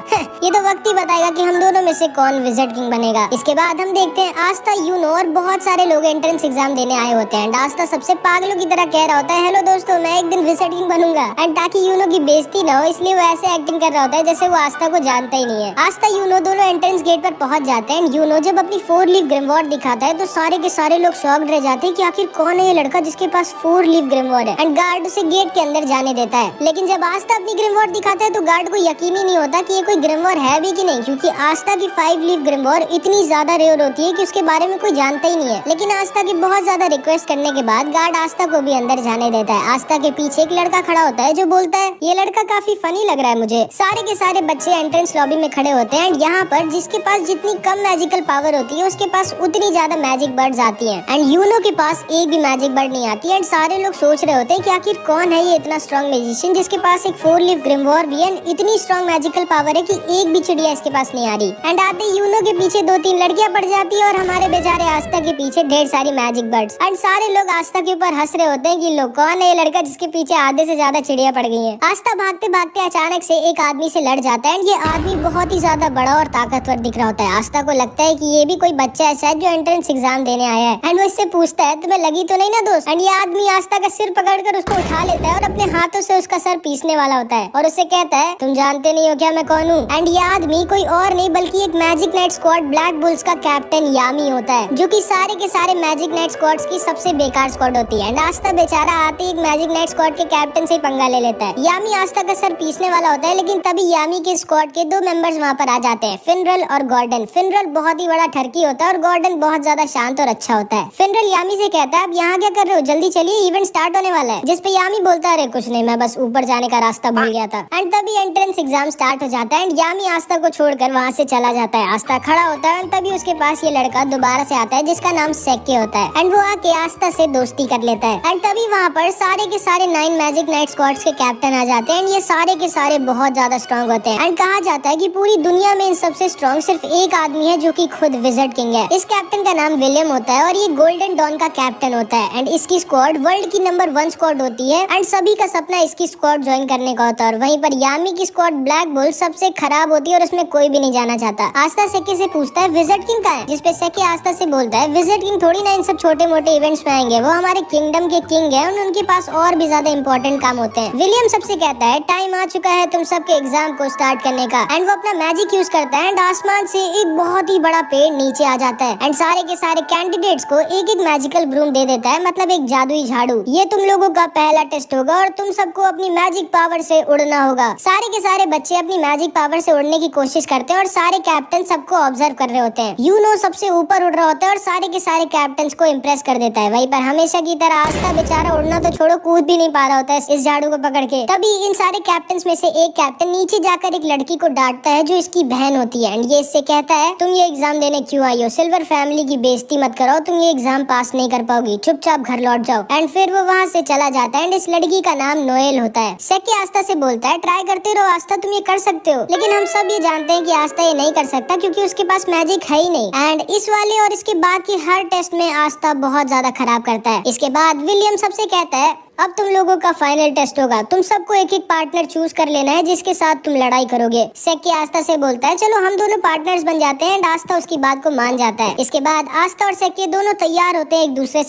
ये तो वक्त ही बताएगा कि हम दोनों में से कौन विज़र्ड किंग बनेगा। इसके बाद हम देखते हैं आस्था, यूनो और बहुत सारे लोग एंट्रेंस एग्जाम देने आए होते हैं। आस्था सबसे पागलों की तरह कह रहा होता है, हेलो दोस्तों, मैं एक दिन विज़र्ड किंग बनूंगा। एंड ताकि यूनो की बेइज्जती ना हो इसलिए वो ऐसे एक्टिंग कर रहा होता है जैसे वो आस्था को जानता ही नहीं है। आस्था यूनो दोनों एंट्रेंस गेट पर पहुंच जाते हैं। यूनो जब अपनी 4 लीफ ग्रिमवॉर्ड दिखाता है तो सारे के सारे लोग शॉक्ड रह जाते हैं कि आखिर कौन है ये लड़का जिसके पास 4 लीफ ग्रिमवॉर्ड है। एंड गार्ड उसे गेट के अंदर जाने देता है। लेकिन जब आस्था अपनी ग्रिमवॉर्ड दिखाता है तो गार्ड को यकीन ही नहीं होता कि ये कोई ग्रिमवॉर्ड है भी कि नहीं, क्योंकि आस्था की 5 लीफ ग्रिमवॉर्ड इतनी ज्यादा रेयर होती है कि उसके बारे में कोई जानता ही नहीं है। लेकिन आस्था की बहुत ज्यादा रिक्वेस्ट करने के बाद गार्ड आस्था को भी अंदर जाने देता है। आस्था के पीछे एक लड़का खड़ा होता है जो बोलता है, ये लड़का काफी फनी लग रहा है मुझे। सारे के सारे बच्चे एंट्रेंस लॉबी में खड़े होते हैं। यहाँ पर जिसके पास जितनी कम मैजिकल पावर होती है उसके पास उतनी ज्यादा मैजिक बर्ड्स आती हैं। एंड यूनो के पास एक भी मैजिक बर्ड नहीं आती। एंड सारे लोग सोच रहे होते हैं कि आखिर कौन है ये इतना स्ट्रॉन्ग मैजिशियन जिसके पास एक 4 लीफ ग्रिमवॉर्ड भी है, इतनी स्ट्रॉन्ग मैजिकल पावर है कि एक भी चिड़िया इसके पास नहीं आ रही। एंड आते यूनो के पीछे 2-3 लड़कियां पड़ जाती है और हमारे बेचारे आस्था के पीछे ढेर सारी मैजिक बर्ड्स। एंड सारे लोग आस्था के ऊपर हंस रहे होते हैं कि लोग कौन है ये लड़का जिसके पीछे आधे से ज्यादा चिड़िया पड़ गई है। आस्था भागते भागते अचानक से एक आदमी से लड़ जाता है एंड ये आदमी बहुत ही ज्यादा बड़ा और ताकतवर दिख रहा होता है। आस्था को लगता है कि ये भी कोई बच्चा ऐसा है जो एंट्रेंस एग्जाम देने आया है। एंड वो इससे पूछता है, तुम्हें लगी तो नहीं ना दोस्त? एंड ये आदमी आस्था का सिर पकड़कर उसको उठा लेता है और अपने हाथों से उसका सर पीसने वाला होता है और उससे कहता है, तुम जानते नहीं हो क्या मैं कौन हूँ? एंड ये आदमी कोई और नहीं बल्कि एक magic night squad black bulls का कैप्टन यामी होता है, जो कि सारे के सारे मैजिक नाइट स्क्वाड्स की सबसे बेकार स्क्वाड होती है। एंड आस्था बेचारा आते ही एक मैजिक नाइट स्क्वाड के कैप्टन से पंगा ले लेता है। यामी आस्था का सर पीसने वाला होता है, लेकिन तभी यामी के स्क्वाड के 2 मेंबर्स वहाँ पर आ जाते हैं, फिनरल और गॉर्डन। फिनरल बहुत ही बड़ा ठरकी होता है और गॉर्डन बहुत ज्यादा शांत और अच्छा होता है। फिनरल यामी से कहता है, आप यहाँ क्या कर रहे हो, जल्दी चलिए इवेंट स्टार्ट होने वाला है। जिसपे यामी बोलता है, अरे कुछ नहीं, मैं बस ऊपर जाने का रास्ता भूल गया था। एंड तभी एंट्रेंस एग्जाम स्टार्ट हो जाता है एंड यामी आस्था को छोड़कर वहाँ से चला जाता है। आस्था खड़ा होता है एंड तभी उसके पास ये लड़का दोबारा से आता है जिसका नाम सेके होता है एंड वो आके आस्था से दोस्ती कर लेता है। एंड तभी वहाँ पर सारे के सारे 9 मैजिक नाइट स्क्वाड्स के कैप्टन आ जाते हैं एंड ये सारे के सारे बहुत ज्यादा स्ट्रॉन्ग होते हैं। एंड कहा जाता है कि पूरी दुनिया में इन सबसे स्ट्रॉन्ग सिर्फ एक आदमी है जो कि खुद विज़र्ड किंग है। इस कैप्टन का नाम विलियम होता है और ये गोल्डन डॉन का कैप्टन होता है। एंड इसकी स्क्वाड वर्ल्ड की नंबर 1 स्क्वाड होती है एंड सभी का सपना इसकी स्क्वाड ज्वाइन करने का होता है। और वहीं पर यामी की स्क्वाड ब्लैक बुल सबसे खराब होती है और उसमें कोई भी नहीं जाना चाहता। आस्था सेके से पूछता है, विज़र्ड किंग कहाँ है? जिसपे सेके आस्था से बोलता है, विज़र्ड किंग थोड़ी ना इन सब छोटे मोटे इवेंट्स में आएंगे, वो हमारे किंगडम के किंग है, उनके पास और भी ज्यादा इंपॉर्टेंट काम होते हैं। विलियम सबसे कहता है, टाइम आ चुका है तुम सबके एग्जाम को स्टार्ट करने का। एंड वो अपना मैजिक यूज करता है एंड आसमान से एक बहुत ही बड़ा पेड़ नीचे आ जाता है एंड सारे के सारे कैंडिडेट्स को एक एक मैजिकल ब्रूम दे देता है, मतलब एक जादुई झाड़ू। ये तुम लोगों का पहला टेस्ट होगा और तुम सबको अपनी मैजिक पावर से उड़ना होगा। सारे के सारे बच्चे अपनी मैजिक पावर से उड़ने की कोशिश करते हैं और सारे कैप्टन सबको ऑब्जर्व कर रहे होते हैं। यूनो सबसे ऊपर उड़ रहा होता है और सारे के सारे कैप्टन को इम्प्रेस कर देता है। वहीं पर हमेशा की तरह आस्था बेचारा उड़ना तो छोड़ो, कूद भी नहीं पा रहा होता है इस झाड़ू को पकड़ के। तभी इन सारे कैप्टन में से एक कैप्टन नीचे जाकर एक लड़की को डांटता है जो इसकी बहन होती है एंड ये इससे कहता है, तुम ये एग्जाम देने क्यों आई हो? सिल्वर फैमिली की बेइज्जती मत करो, तुम ये एग्जाम पास नहीं कर पाओगी, चुपचाप घर लौट जाओ। एंड फिर वो वहाँ से चला जाता है। एंड इस लड़की का नाम नोएल होता है। सेक्के आस्था से बोलता है ट्राई करते रहो आस्था, तुम ये कर सकते हो। लेकिन हम सब ये जानते हैं कि आस्था ये नहीं कर सकता क्योंकि उसके पास मैजिक है ही नहीं। एंड इस वाले और इसके बाद की हर टेस्ट में आस्था बहुत ज्यादा खराब करता है। इसके बाद विलियम सबसे कहता है अब तुम लोगों का फाइनल टेस्ट होगा, तुम सबको एक एक पार्टनर चूज कर लेना है जिसके साथ तुम लड़ाई करोगे। सेक्के आस्था से बोलता है चलो हम दोनों पार्टनर्स बन जाते हैं। एंड आस्था उसकी बात को मान जाता है। इसके बाद आस्था और सेक्के दोनों तैयार होते हैं एक दूसरे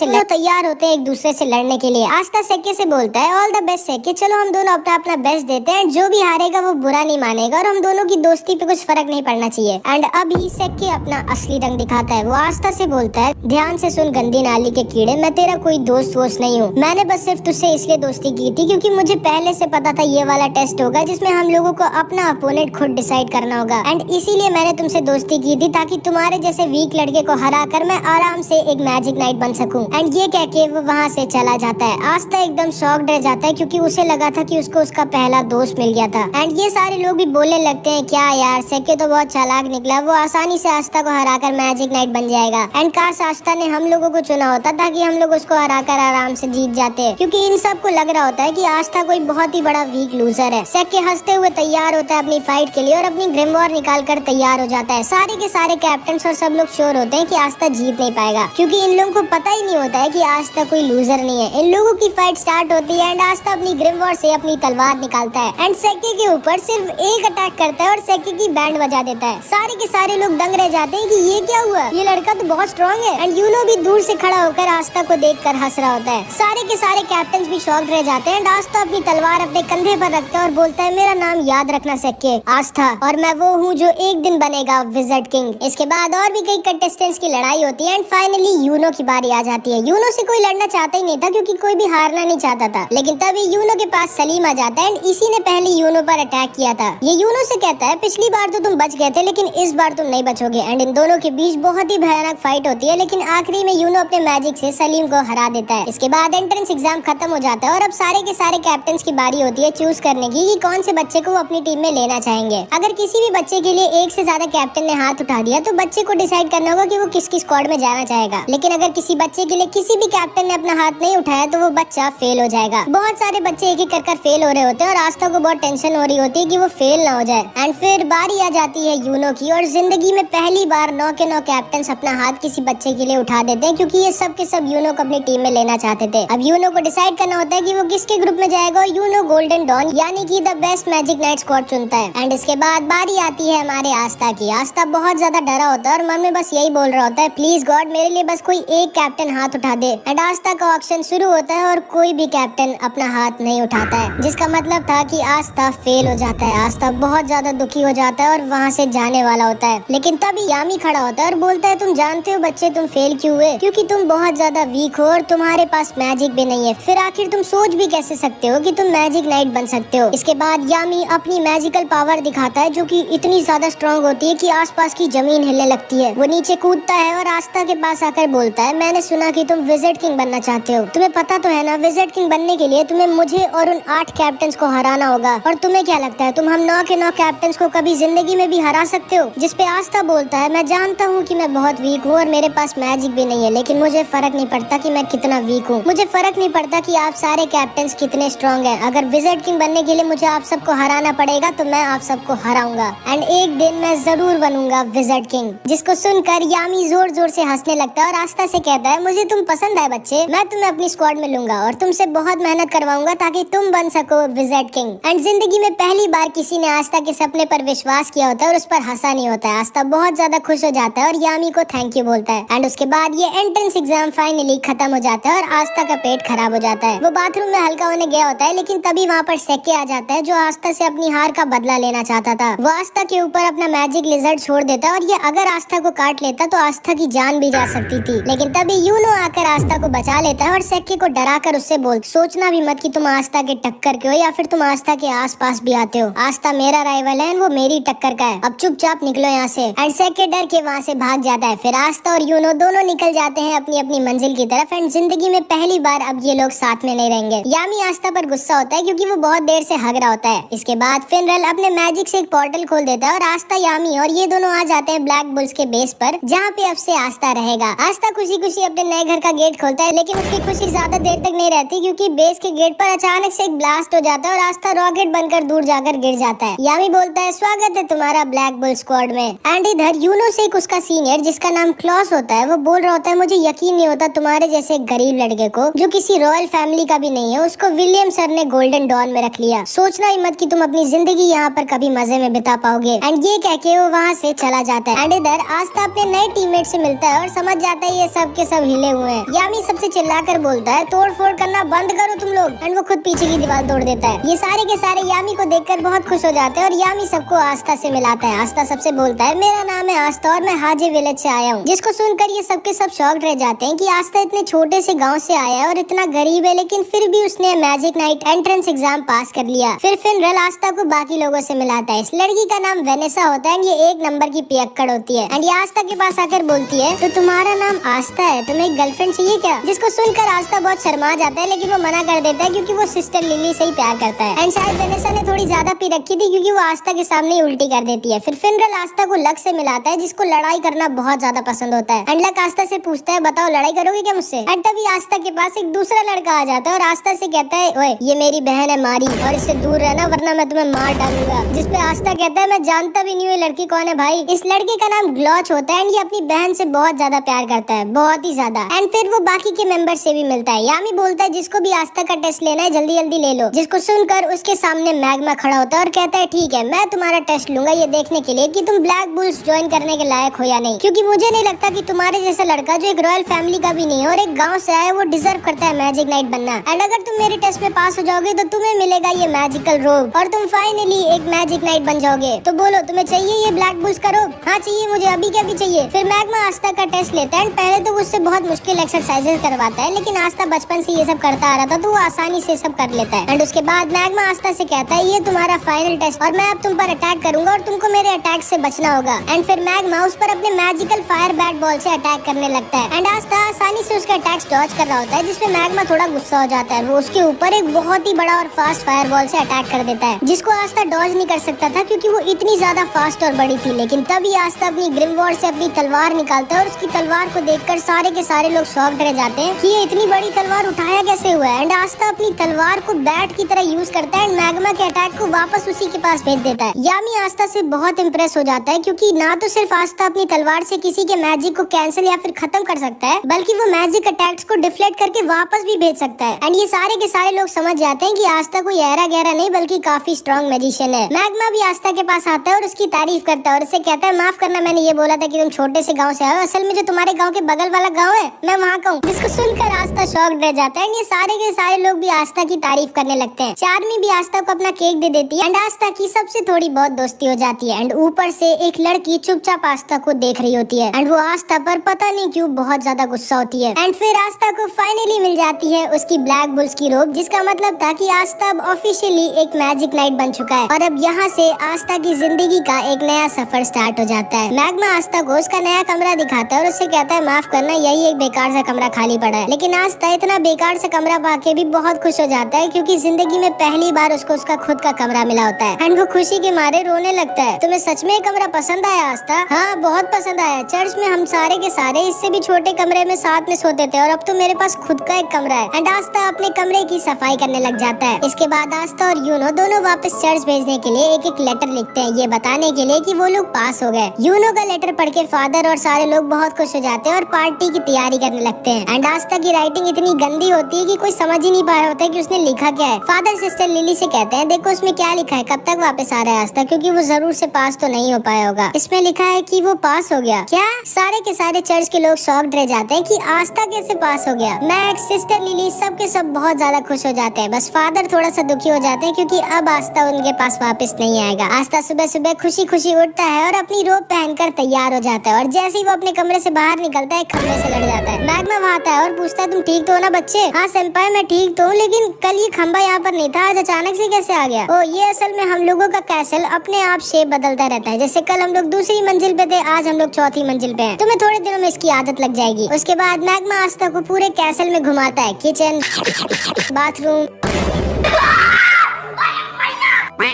से लड़ने के लिए। आस्था सेक्के से बोलता है ऑल द बेस्ट सेक्के, चलो हम दोनों अपना अपना बेस्ट देते हैं। जो भी हारेगा वो बुरा नहीं मानेगा और हम दोनों की दोस्ती पे कुछ फर्क नहीं पड़ना चाहिए। एंड अभी सेक्के अपना असली रंग दिखाता है। वो आस्था से बोलता है ध्यान से सुन गंदी नाली के कीड़े, मैं तेरा कोई दोस्त वोस्त नहीं हूँ। मैंने बस सिर्फ तुझसे इसलिए दोस्ती की थी क्योंकि मुझे पहले से पता था ये वाला टेस्ट होगा जिसमें हम लोगों को अपना अपोनेंट खुद डिसाइड करना होगा। एंड इसीलिए मैंने तुमसे दोस्ती की थी ताकि तुम्हारे जैसे वीक लड़के को हरा कर मैं आराम से एक मैजिक नाइट बन सकूं। एंड ये कह के वो वहाँ से चला जाता है। आस्था एकदम शॉक्ड रह जाता है क्योंकि उसे लगा था कि उसको उसका पहला दोस्त मिल गया था। एंड ये सारे लोग भी बोलने लगते हैं क्या यार सेक्के तो बहुत चालाक निकला, वो आसानी से आस्था को हराकर मैजिक नाइट बन जाएगा। एंड काश आस्था ने हम लोगों को चुना होता ताकि हम लोग उसको हराकर आराम से जीत जाते, क्योंकि इन सबको लग रहा होता है कि आस्था कोई बहुत ही बड़ा वीक लूजर है। सेक्के हंसते हुए तैयार होता है अपनी फाइट के लिए और अपनी ग्रिमवॉर निकाल कर तैयार हो जाता है। सारे के सारे कैप्टन्स और सब लोग श्योर होते हैं कि आस्था जीत नहीं पाएगा क्योंकि इन लोगों को पता ही नहीं होता है कि आस्था कोई लूजर नहीं है। इन लोगों की फाइट स्टार्ट होती है एंड आस्था अपनी ग्रिमवॉर से अपनी तलवार निकालता है एंड सेक्के के ऊपर सिर्फ एक अटैक करता है और सेक्के की बैंड बजा देता है। सारे के सारे लोग दंग रह जाते हैं कि ये क्या हुआ, ये लड़का तो बहुत स्ट्रॉन्ग है। एंड यूनो भी दूर से खड़ा होकर आस्था को देखकर हंस रहा होता है। सारे के सारे कैप्टन भी शॉक्ड रह जाते हैं। आस्था अपनी तलवार अपने कंधे पर रखता है और बोलता है मेरा नाम याद रखना सेक्के, आस्था, और मैं वो हूँ जो एक दिन बनेगा विज़र्ड किंग। इसके बाद और भी कई कंटेस्टेंट्स की लड़ाई होती है एंड फाइनली यूनो की बारी आ जाती है। यूनो से कोई लड़ना चाहता ही नहीं था क्योंकि कोई भी हारना नहीं चाहता था। लेकिन तभी यूनो के पास सलीम आ जाता है एंड इसी ने पहले यूनो पर अटैक किया था। ये यूनो से कहता है पिछली बार तो तुम बच गए थे लेकिन इस बार तुम नहीं बचोगे। एंड इन दोनों के बीच बहुत ही भयानक फाइट होती है लेकिन आखिरी में यूनो अपने मैजिक से सलीम को हरा देता है। इसके बाद एंट्रेंस एग्जाम खत्म हो जाता है और अब सारे के सारे कैप्टन की बारी होती है चूज करने की कि कौन से बच्चे को वो अपनी टीम में लेना चाहेंगे। अगर किसी भी बच्चे के लिए एक से ज्यादा कैप्टन ने हाथ उठा दिया तो बच्चे को डिसाइड करना होगा कि वो किसकी स्क्वाड में जाना चाहेगा। लेकिन अगर किसी बच्चे के लिए किसी भी कैप्टन ने अपना हाथ नहीं उठाया तो वो बच्चा फेल हो जाएगा। बहुत सारे बच्चे एक एक कर फेल हो रहे होते हैं और आस्था को बहुत टेंशन हो रही होती है कि वो फेल ना हो जाए। एंड फिर बारी आ जाती है यूनो की और जिंदगी में पहली बार 9 के 9 कैप्टन अपना हाथ किसी बच्चे के लिए उठा देते हैं क्योंकि ये सब के सब यूनो को अपनी टीम में लेना चाहते थे। अब यूनो को डिसाइड करना होता है कि वो किसके ग्रुप में जाएगा और यूनो गोल्डन डॉन यानी कि the best magic night squad चुनता है। एंड इसके बाद बारी आती है हमारे आस्था की। आस्था बहुत ज्यादा डरा होता है और मन में बस यही बोल रहा होता है प्लीज गॉड मेरे लिए बस कोई एक कैप्टन हाथ उठा दे। एंड आस्था का ऑक्शन शुरू होता है और कोई भी कैप्टन अपना हाथ नहीं उठाता है, जिसका मतलब था कि आस्था फेल हो जाता है। आस्था बहुत ज्यादा दुखी हो जाता है और वहाँ से जाने वाला होता है। लेकिन तभी यामी खड़ा होता है और बोलता है तुम जानते हो बच्चे तुम फेल क्यों हुए, क्योंकि तुम बहुत ज्यादा वीक हो और तुम्हारे पास मैजिक भी नहीं है। फिर आखिर तुम सोच भी कैसे सकते हो कि तुम मैजिक नाइट बन सकते हो। इसके बाद यामी अपनी मैजिकल पावर दिखाता है जो कि इतनी ज्यादा स्ट्रॉन्ग होती है कि आसपास की जमीन हिलने लगती है। वो नीचे कूदता है और आस्था के पास आकर बोलता है मैंने सुना कि तुम विज़र्ड किंग बनना चाहते हो, तुम्हें पता तो है ना विज़र्ड किंग बनने के लिए तुम्हें मुझे और उन 8 कैप्टन को हराना होगा। और तुम्हें क्या लगता है तुम हम 9 के 9 कैप्टन को कभी जिंदगी में भी हरा सकते हो? जिसपे आस्था बोलता है मैं जानता हूँ कि मैं बहुत वीक हूँ और मेरे पास मैजिक भी नहीं है, लेकिन मुझे फर्क नहीं पड़ता कि मैं कितना वीक हूँ। मुझे फर्क नहीं पड़ता कि आप सारे कैप्टन कितने स्ट्रॉन्ग हैं। अगर विज़र्ड किंग बनने के लिए मुझे आप सबको हराना पड़ेगा तो मैं आप सबको हराऊंगा एंड एक दिन मैं जरूर बनूंगा विज़र्ड किंग। जिसको सुनकर यामी जोर जोर से हंसने लगता है और आस्था से कहता है मुझे तुम पसंद है बच्चे, मैं तुम्हें अपनी स्क्वाड में लूंगा और तुमसे बहुत मेहनत करवाऊंगा ताकि तुम बन सको विज़र्ड किंग। एंड जिंदगी में पहली बार किसी ने आस्था के सपने पर विश्वास किया होता है और उस पर हंसा नहीं होता है। आस्था बहुत ज्यादा खुश हो जाता है और यामी को थैंक यू बोलता है। एंड उसके बाद ये एंट्रेंस एग्जाम फाइनली खत्म हो जाता है और आस्था का पेट खराब हो जाता है। वो बाथरूम में हल्का होने गया होता है लेकिन तभी वहाँ पर सेक्के आ जाता है जो आस्था से अपनी हार का बदला लेना चाहता था। वो आस्था के ऊपर अपना मैजिक लिजर्ड छोड़ देता है और ये अगर आस्था को काट लेता तो आस्था की जान भी जा सकती थी। लेकिन तभी यूनो आकर आस्था को बचा लेता है और सेक्के को डराकर उससे बोल सोचना भी मत कि तुम आस्था के टक्कर के हो या फिर तुम आस्था के आसपास भी आते हो। आस्था मेरा राइवल है, वो मेरी टक्कर का है, अब चुपचाप निकलो यहाँ से। एंड सेक्के डर के वहाँ से भाग जाता है। फिर आस्था और यूनो दोनों निकल जाते हैं अपनी अपनी मंजिल की तरफ एंड जिंदगी में पहली बार अब ये लोग साथ साथ में नहीं रहेंगे। यामी आस्था पर गुस्सा होता है क्योंकि वो बहुत देर से हग रहा होता है। इसके बाद फिनरल अपने मैजिक से एक पोर्टल खोल देता है और आस्था, यामी और ये दोनों आ जाते हैं ब्लैक बुल्स के बेस पर, जहाँ पे अब से आस्था रहेगा। आस्था खुशी खुशी अपने नए घर का गेट खोलता है, लेकिन उसकी खुशी ज्यादा देर तक नहीं रहती क्योंकि बेस के गेट पर अचानक से एक ब्लास्ट हो जाता है और आस्था रॉकेट बनकर दूर जाकर गिर जाता है। यामी बोलता है, स्वागत है तुम्हारा ब्लैक बुल स्क्वाड में। एंड इधर यूनो से एक उसका सीनियर जिसका नाम क्लॉस होता है, वो बोल रहा होता है, मुझे यकीन नहीं होता तुम्हारे जैसे गरीब लड़के को जो किसी रॉयल फैमिली का भी नहीं है, उसको विलियम सर ने गोल्डन डॉन में रख लिया। सोचना ही मत कि तुम अपनी जिंदगी यहाँ पर कभी मजे में बिता पाओगे। एंड ये कह के वो वहाँ से चला जाता है। एंड इधर आस्था अपने नए टीममेट से मिलता है और समझ जाता है ये सब के सब हिले हुए हैं। यामी सबसे चिल्लाकर बोलता है, तोड़ फोड़ करना बंद करो तुम लोग। एंड वो खुद पीछे की दीवार तोड़ देता है। ये सारे के सारे यामी को देखकर बहुत खुश हो जाते हैं और यामी सबको आस्था से मिलाता है। आस्था सबसे बोलता है, मेरा नाम है आस्था और मैं हाजी विलेज से आया हूँ। जिसको सुनकर ये सबके सब शॉक्ड रह जाते हैं कि आस्था इतने छोटे से गाँव से आया है और इतना गरीब है, लेकिन फिर भी उसने मैजिक नाइट एंट्रेंस एग्जाम पास कर लिया। फिर फिनरल आस्था को बाकी लोगों से मिलाता है। इस लड़की का नाम वेनेसा होता है। ये एक नंबर की पियक्कड़ होती है। एंड ये आस्था के पास आकर बोलती है, तो तुम्हारा नाम आस्था है, तुम्हें एक गर्लफ्रेंड चाहिए क्या? जिसको सुनकर आस्था बहुत शर्मा जाता है, लेकिन वो मना कर देता है क्योंकि वो सिस्टर लिली से ही प्यार करता है। एंड शायद वेनेसा ने थोड़ी ज्यादा पी रखी थी क्योंकि वो आस्था के सामने ही उल्टी कर देती है। फिर फिनरल आस्था को लक से मिलाता है, जिसको लड़ाई करना बहुत ज्यादा पसंद होता है। एंड लक आस्था से पूछता है, बताओ लड़ाई करोगे क्या मुझसे? एंड तभी आस्था के पास एक दूसरा लड़का आ जाता है और आस्था से कहता है, ओए ये मेरी बहन है मारी, और इससे दूर रहना वरना मैं तुम्हें मार डालूंगा। जिसपे आस्था कहता है, मैं जानता भी नहीं हूँ लड़की कौन है भाई। इस लड़के का नाम ग्लॉच होता है। एंड ये अपनी बहन से बहुत ज्यादा प्यार करता है, बहुत ही ज्यादा। एंड फिर वो बाकी के मेंबर से भी मिलता है। यामी बोलता है, जिसको भी आस्था का टेस्ट लेना है जल्दी जल्दी ले लो। जिसको सुनकर उसके सामने मैग्मा खड़ा होता है और कहता है, ठीक है मैं तुम्हारा टेस्ट लूंगा ये देखने के लिए कि तुम ब्लैक बुल्स ज्वाइन करने के लायक हो या नहीं, क्योंकि मुझे नहीं लगता कि तुम्हारे जैसा लड़का जो एक रॉयल फैमिली का भी नहीं है और एक गाँव से आया वो डिजर्व करता है मैजिक नाइट बनना। एंड अगर तुम मेरे टेस्ट में पास हो जाओगे तो तुम्हें मिलेगा ये मैजिकल रोब और तुम फाइनली एक मैजिक नाइट बन जाओगे। तो बोलो तुम्हें चाहिए ये ब्लैक बुल्स का रोब? हाँ चाहिए मुझे, अभी क्या भी चाहिए। फिर मैग्मा आस्था का टेस्ट लेता है। पहले तो उससे बहुत मुश्किल एक्सरसाइजेस करवाता है, लेकिन आस्था बचपन से ये सब करता आ रहा था तो वो आसानी से सब कर लेता है। एंड उसके बाद मैग्मा आस्था से कहता है, ये तुम्हारा फाइनल टेस्ट और मैं अब तुम पर अटैक करूंगा और तुमको मेरे अटैक से बचना होगा। एंड फिर मैग्मा उस पर अपने मैजिकल फायर बैट बॉल से अटैक करने लगता है। एंड आस्था आसानी से उसका अटैक्स डॉज कर रहा होता है, जिसपे मैग्मा थोड़ा गुस्सा हो जाता है। वो उसके ऊपर एक बहुत ही बड़ा और फास्ट फायर बॉल से अटैक कर देता है, जिसको आस्था डॉज नहीं कर सकता था क्योंकि वो इतनी ज्यादा फास्ट और बड़ी थी। लेकिन तभी आस्था अपनी ग्रिमवॉर्ड से अपनी तलवार निकालता है और उसकी तलवार को देखकर सारे के सारे लोग शॉक्ड रह जाते हैं कि ये इतनी बड़ी तलवार उठाया कैसे हुआ है। एंड आस्था अपनी तलवार को बैट की तरह यूज करता है एंड मैग्मा के अटैक को वापस उसी के पास भेज देता है। यामी आस्था से बहुत इम्प्रेस हो जाता है क्योंकि ना तो सिर्फ आस्था अपनी तलवार से किसी के मैजिक को कैंसिल या फिर खत्म कर सकता है, बल्कि वो मैजिक अटैक्स को डिफ्लेक्ट करके वापस भी भेज सकता है। एंड ये सारे के सारे लोग समझ जाते हैं कि आस्था कोई ऐरा गहरा नहीं बल्कि काफी स्ट्रॉन्ग मैजिशियन है। मैग्मा भी आस्था के पास आता है और उसकी तारीफ करता है और उससे कहता है, माफ करना मैंने ये बोला था कि तुम छोटे से गांव से आए हो, असल में जो तुम्हारे गांव के बगल वाला गांव है मैं वहाँ का हूँ। जिसको सुनकर आस्था शॉक्ड रह जाता है। ये सारे के सारे लोग भी आस्था की तारीफ करने लगते हैं। चार्मी भी आस्था को अपना केक दे देती है एंड आस्था की सबसे थोड़ी बहुत दोस्ती हो जाती है। एंड ऊपर से एक लड़की चुपचाप आस्था को देख रही होती है एंड वो आस्था पर पता नहीं क्यों बहुत ज्यादा गुस्सा होती है। एंड फिर आस्था को फाइनली मिल जाती है उसकी ब्लैक बुल्स की रोब, जिसका मतलब था कि आस्था अब ऑफिशियली एक मैजिक नाइट बन चुका है और अब यहाँ से आस्था की जिंदगी का एक नया सफर स्टार्ट हो जाता है। मैग्मा आस्था को उसका नया कमरा दिखाता है और उससे कहता है, माफ करना यही एक बेकार सा कमरा खाली पड़ा है। लेकिन आस्था इतना बेकार सा कमरा पाके भी बहुत खुश हो जाता है क्योंकि जिंदगी में पहली बार उसको उसका खुद का कमरा मिला होता है एंड वो खुशी के मारे रोने लगता है। तुम्हें सच में कमरा पसंद आया आस्था? हाँ बहुत पसंद आया। चर्च में हम सारे के सारे इससे भी छोटे कमरे में साथ में सोते थे और अब तो मेरे पास खुद का एक कमरा है। एंड आस्था अपने कमरे की सफाई करने लग जाता है। इसके बाद आस्था और यूनो दोनों वापस चर्च भेजने के लिए एक एक लेटर लिखते हैं, ये बताने के लिए कि वो लोग पास हो गए। यूनो का लेटर पढ़ के फादर और सारे लोग बहुत खुश हो जाते हैं और पार्टी की तैयारी करने लगते हैं। एंड आस्था की राइटिंग इतनी गंदी होती है कि कोई समझ ही नहीं पा रहा होता है कि उसने लिखा क्या है। फादर सिस्टर लिली से कहते हैं, देखो उसमें क्या लिखा है, कब तक वापस आ रहा है आस्था, क्योंकि वो जरूर से पास तो नहीं हो पाया होगा। इसमें लिखा है कि वो पास हो गया। क्या? सारे के सारे चर्च के लोग शॉक्ड रह जाते हैं कि आस्था कैसे पास हो गया। मैक्स, सिस्टर लिली सब के सब बहुत ज्यादा खुश हो जाते हैं। बस फादर थोड़ा सा दुखी हो जाते हैं क्योंकि अब आस्था उनके पास वापस नहीं आएगा। आस्था सुबह सुबह खुशी खुशी उठता है और अपनी रोब पहनकर तैयार हो जाता है और जैसे ही वो अपने कमरे से बाहर निकलता है खंबे से लड़ जाता है। मैग्मा वहाँ आता है और पूछता है, तुम ठीक तो हो ना बच्चे? हाँ सेंपाई मैं ठीक तो हूँ, लेकिन कल ये खंबा यहाँ पर नहीं था, आज अचानक से कैसे आ गया? ओ ये असल में हम लोगों का कैसल अपने आप शेप बदलता रहता है। जैसे कल हम लोग दूसरी मंजिल पे थे, आज हम लोग चौथी मंजिल पे हैं। तुम्हें थोड़े दिनों में इसकी आदत लग जाएगी। उसके बाद मैग्मा आस्था को पूरे कैसल में घुमाता है कि किचन, बाथरूम,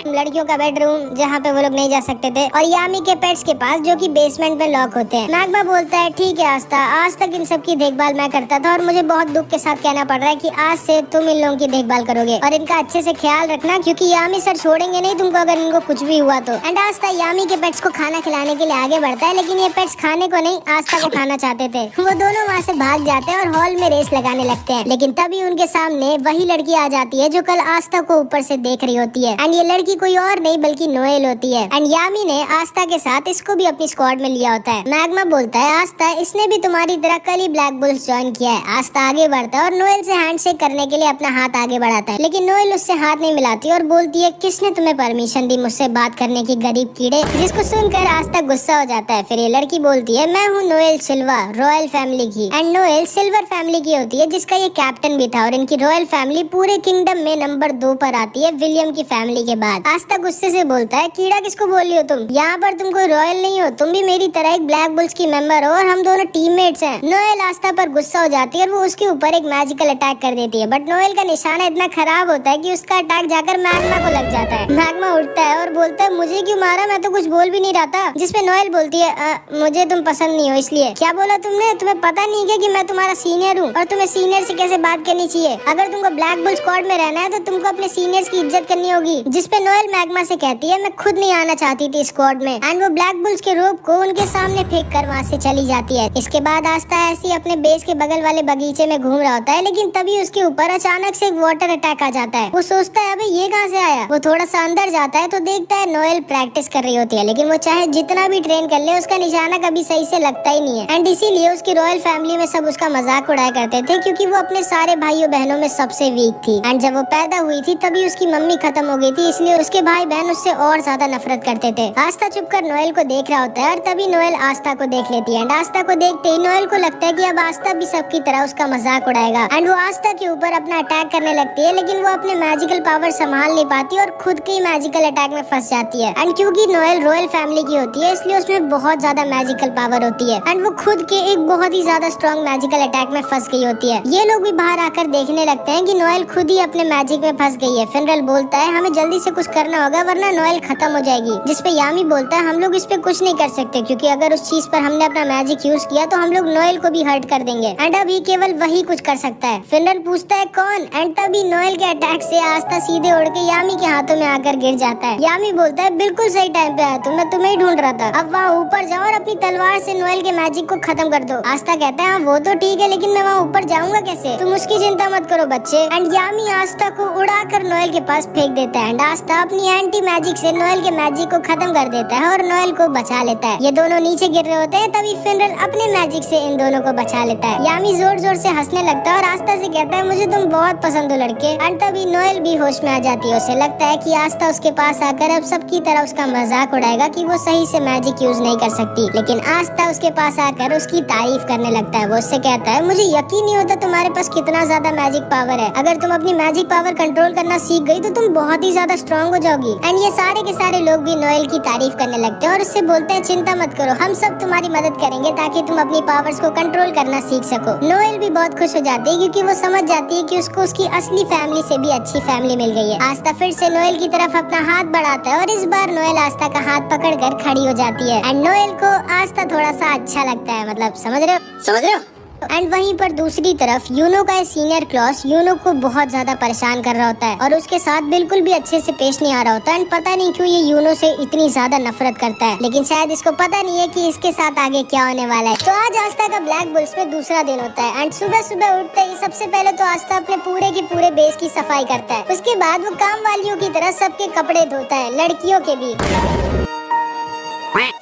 लड़कियों का बेडरूम जहाँ पे वो लोग नहीं जा सकते थे, और यामी के पेट्स के पास जो कि बेसमेंट में लॉक होते हैं। मैग्मा बोलता है ठीक है आस्था, आज तक इन सब की देखभाल मैं करता था और मुझे बहुत दुख के साथ कहना पड़ रहा है कि आज से तुम इन लोगों की देखभाल करोगे और इनका अच्छे से ख्याल रखना, क्योंकि यामी सर छोड़ेंगे नहीं तुमको अगर इनको कुछ भी हुआ तो। एंड आस्था यामी के पेट्स को खाना खिलाने के लिए आगे बढ़ता है, लेकिन ये पेट्स खाने को नहीं आस्था को खाना चाहते थे। वो दोनों वहाँ से भाग जाते हैं और हॉल में रेस लगाने लगते हैं, लेकिन तभी उनके सामने वही लड़की आ जाती है जो कल आस्था को ऊपर से देख रही होती है। एंड ये लड़की कोई और नहीं बल्कि नोएल होती है। एंड यामी ने आस्था के साथ इसको भी अपनी स्क्वाड में लिया होता है। मैग्मा बोलता है आस्था, इसने भी तुम्हारी तरह कल ही ब्लैक बुल्स ज्वाइन किया है। आस्था आगे बढ़ता है और नोएल से हैंडशेक करने के लिए अपना हाथ आगे बढ़ाता है, लेकिन नोएल उससे हाथ नहीं मिलाती और बोलती है किसने तुम्हें परमिशन दी मुझसे बात करने की गरीब कीड़े, जिसको सुनकर आस्था गुस्सा हो जाता है। फिर ये लड़की बोलती है मैं हूँ नोएल सिल्वा, रॉयल फैमिली की। एंड नोएल सिल्वर फैमिली की होती है जिसका ये कैप्टन भी था, और इनकी रॉयल फैमिली पूरे किंगडम में नंबर 2 पर आती है विलियम की फैमिली के बाद। आस्था गुस्से से बोलता है कीड़ा किसको बोल रही हो तुम, यहाँ पर तुम कोई रॉयल नहीं हो, तुम भी मेरी तरह एक ब्लैक बुल्स की मेंबर हो और हम दोनों टीममेट्स हैं। नोएल आस्था पर गुस्सा हो जाती है और वो उसके ऊपर एक मैजिकल अटैक कर देती है, बट नोएल का निशाना इतना खराब होता है कि उसका अटैक जाकर मैग्मा को लग जाता है। मैग्मा उठता है और बोलता है मुझे क्यों मारा, मैं तो कुछ बोल भी नहीं रहा था। जिसपे नोएल बोलती है मुझे तुम पसंद नहीं हो इसलिए। क्या बोला तुमने, तुम्हें पता नहीं है कि मैं तुम्हारा सीनियर हूँ और तुम्हें सीनियर से कैसे बात करनी चाहिए। अगर तुमको ब्लैक बुल स्क्वाड में रहना है तो तुमको अपने सीनियर्स की इज्जत करनी होगी। जिसपे नोएल मैग्मा से कहती है मैं खुद नहीं आना चाहती थी स्क्वाड में। एंड वो ब्लैक बुल्स के रोप को उनके सामने फेंक कर वहाँ से चली जाती है। इसके बाद आस्था ऐसी अपने बेस के बगल वाले बगीचे में घूम रहा होता है, लेकिन तभी उसके ऊपर अचानक से एक वाटर अटैक आ जाता है। वो सोचता है अबे ये कहाँ से आया। वो थोड़ा सा अंदर जाता है तो देखता है नोएल प्रैक्टिस कर रही होती है, लेकिन वो चाहे जितना भी ट्रेन कर ले उसका निशाना कभी सही से लगता ही नहीं है। एंड इसीलिए उसकी रॉयल फैमिली में सब उसका मजाक उड़ाया करते थे, क्योंकि वो अपने सारे भाइयों बहनों में सबसे वीक थी। एंड जब वो पैदा हुई थी तभी उसकी मम्मी खत्म हो गई थी, इसलिए उसके भाई बहन उससे और ज्यादा नफरत करते थे। आस्था चुपकर नोएल को देख रहा होता है और तभी नोएल आस्था को देख लेती है। एंड आस्था को देखते ही नोएल को लगता है कि अब आस्था भी सबकी तरह उसका मजाक उड़ाएगा। एंड वो आस्था के ऊपर अपना अटैक करने लगती है, लेकिन वो अपने मैजिकल पावर संभाल नहीं पाती और खुद के मैजिकल अटैक में फंस जाती है। एंड क्योंकि नोएल रॉयल फैमिली की होती है इसलिए उसमें बहुत ज्यादा मैजिकल पावर होती है। एंड वो खुद के एक बहुत ही ज्यादा स्ट्रॉन्ग मैजिकल अटैक में फंस गई होती है। ये लोग भी बाहर आकर देखने लगते हैं कि नोएल खुद ही अपने मैजिक में फंस गई है। फिनरल बोलता है हमें जल्दी से कुछ करना होगा वरना नोएल खत्म हो जाएगी। जिसपे यामी बोलता है हम लोग इस पे कुछ नहीं कर सकते, क्योंकि अगर उस चीज पर हमने अपना मैजिक यूज किया तो हम लोग नोएल को भी हर्ट कर देंगे। एंड अभी केवल वही कुछ कर सकता है। फिनरल पूछता है कौन। एंड तभी नोएल के अटैक से आस्था सीधे उड़ के यामी के हाथों में आकर गिर जाता है। यामी बोलता है बिल्कुल सही टाइम पे आया तुम, मैं तुम्हें ही ढूंढ रहा था। अब वहाँ ऊपर जाओ और अपनी तलवार से नोएल के मैजिक को खत्म कर दो। आस्था कहता है वो तो ठीक है, लेकिन मैं वहाँ ऊपर जाऊंगा कैसे, तुम उसकी चिंता मत करो बच्चे। एंड यामी आस्था को उड़ाकर नोएल के पास फेंक देता है। एंड आस्था अपनी एंटी मैजिक से नोएल के मैजिक को खत्म कर देता है और नोएल को बचा लेता है। ये दोनों नीचे गिर रहे होते हैं, तभी फिनरल अपने मैजिक से इन दोनों को बचा लेता है। यामी जोर जोर से हंसने लगता है और आस्था से कहता है मुझे तुम बहुत पसंद हो लड़के। एंड तभी नोएल भी होश में आ जाती है। उसे लगता है कि आस्था उसके पास आकर अब सबकी तरह उसका मजाक उड़ाएगा कि वो सही से मैजिक यूज नहीं कर सकती, लेकिन आस्था उसके पास आकर उसकी तारीफ करने लगता है। वो उससे कहता है मुझे यकीन नहीं होता तुम्हारे पास कितना ज्यादा मैजिक पावर है। अगर तुम अपनी मैजिक पावर कंट्रोल करना सीख गई तो तुम बहुत ही ज्यादा स्ट्रॉन्ग हो जाओगी। एंड ये सारे के सारे लोग भी नोएल की तारीफ करने लगते हैं और उससे बोलते हैं चिंता मत करो, हम सब तुम्हारी मदद करेंगे ताकि तुम अपनी पावर्स को कंट्रोल करना सीख सको। नोएल भी बहुत खुश हो जाती है क्योंकि वो समझ जाती है कि उसको उसकी असली फैमिली से भी अच्छी फैमिली मिल गई है। आस्था फिर से नोएल की तरफ अपना हाथ बढ़ाता है और इस बार नोएल आस्था का हाथ पकड़कर खड़ी हो जाती है। एंड नोएल को आस्था थोड़ा सा अच्छा लगता है, मतलब समझ रहे हो। एंड वहीं पर दूसरी तरफ यूनो का सीनियर क्लॉस यूनो को बहुत ज्यादा परेशान कर रहा होता है और उसके साथ बिल्कुल भी अच्छे से पेश नहीं आ रहा होता। एंड पता नहीं क्यों ये यूनो से इतनी ज्यादा नफरत करता है, लेकिन शायद इसको पता नहीं है कि इसके साथ आगे क्या होने वाला है। तो आज आस्था का ब्लैक बुल्स में दूसरा दिन होता है। एंड सुबह सुबह उठते ही सबसे पहले तो आस्था अपने पूरे के पूरे बेस की सफाई करता है। उसके बाद वो काम वालियों की तरह सबके कपड़े धोता है, लड़कियों के भी।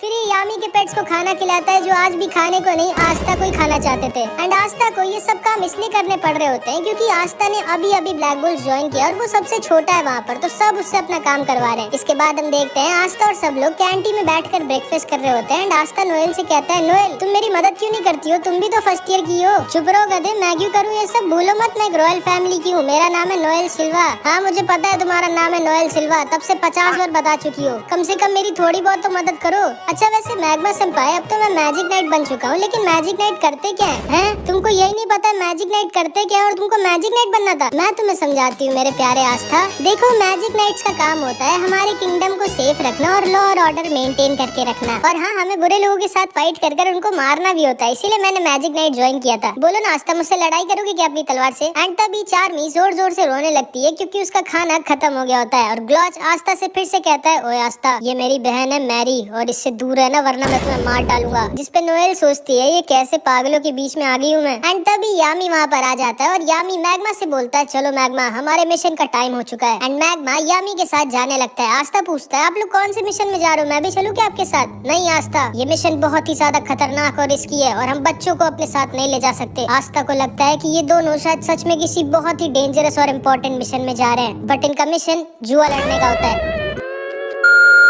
फिर यामी के पेट्स को खाना खिलाता है जो आज भी खाने को नहीं आस्था को ही खाना चाहते थे। एंड आस्था को ये सब काम इसलिए करने पड़ रहे होते हैं क्योंकि आस्था ने अभी अभी ब्लैक बुल्स ज्वाइन किया और वो सबसे छोटा है वहाँ पर, तो सब उससे अपना काम करवा रहे हैं। इसके बाद हम देखते हैं आस्था और सब लोग कैंटीन में बैठकर ब्रेकफास्ट कर रहे होते हैं। एंड आस्था नोएल से कहता है नोएल तुम मेरी मदद क्यों नहीं करती हो, तुम भी तो फर्स्ट ईयर की हो। चुप रहो गधे, मैं क्यों करूँ ये सब, भूलो मत मैं एक रॉयल फैमिली की हूँ, मेरा नाम है नोएल सिल्वा। हाँ मुझे पता है तुम्हारा नाम है नोएल सिल्वा, तब से 50 बार बता चुकी हो, कम से कम मेरी थोड़ी बहुत तो मदद करो। अच्छा वैसे मैग्मा सेंपाई, अब तो मैं मैजिक नाइट बन चुका हूँ, लेकिन मैजिक नाइट करते क्या है? तुमको यही नहीं पता मैजिक नाइट करते क्या है और तुमको मैजिक नाइट बनना था? मैं तुम्हें समझाती हूँ मेरे प्यारे आस्था। देखो मैजिक नाइट्स का काम होता है हमारे किंगडम को सेफ रखना और लॉ और ऑर्डर मेंटेन करके रखना, और हाँ हमें बुरे लोगों के साथ फाइट कर कर उनको मारना भी होता है, इसीलिए मैंने मैजिक नाइट ज्वाइन किया था। बोलो ना आस्था, मुझसे लड़ाई करोगे क्या अपनी तलवार से? एंड तभी चार्मी जोर जोर से रोने लगती है क्योंकि उसका खाना खत्म हो गया होता है, और ग्लॉच आस्था से फिर से कहता है, ओए आस्था ये मेरी बहन है मैरी और इससे दूर रहना वरना मैं तुम्हें मार डालूंगा। जिसपे नोएल सोचती है ये कैसे पागलों के बीच में आ गई हूँ मैं। एंड तभी यामी वहाँ पर आ जाता है और यामी मैग्मा से बोलता है, चलो मैग्मा हमारे मिशन का टाइम हो चुका है। एंड मैग्मा यामी के साथ जाने लगता है। आस्था पूछता है, आप लोग कौन से मिशन में जा रहे हो, मैं भी चलूं क्या आपके साथ? नहीं आस्था, ये मिशन बहुत ही ज्यादा खतरनाक और रिस्की है और हम बच्चों को अपने साथ नहीं ले जा सकते। आस्था को लगता है कि ये दोनों शायद सच में किसी बहुत ही डेंजरस और इम्पोर्टेंट मिशन में जा रहे हैं, बट इनका मिशन जुआ लड़ने का होता है।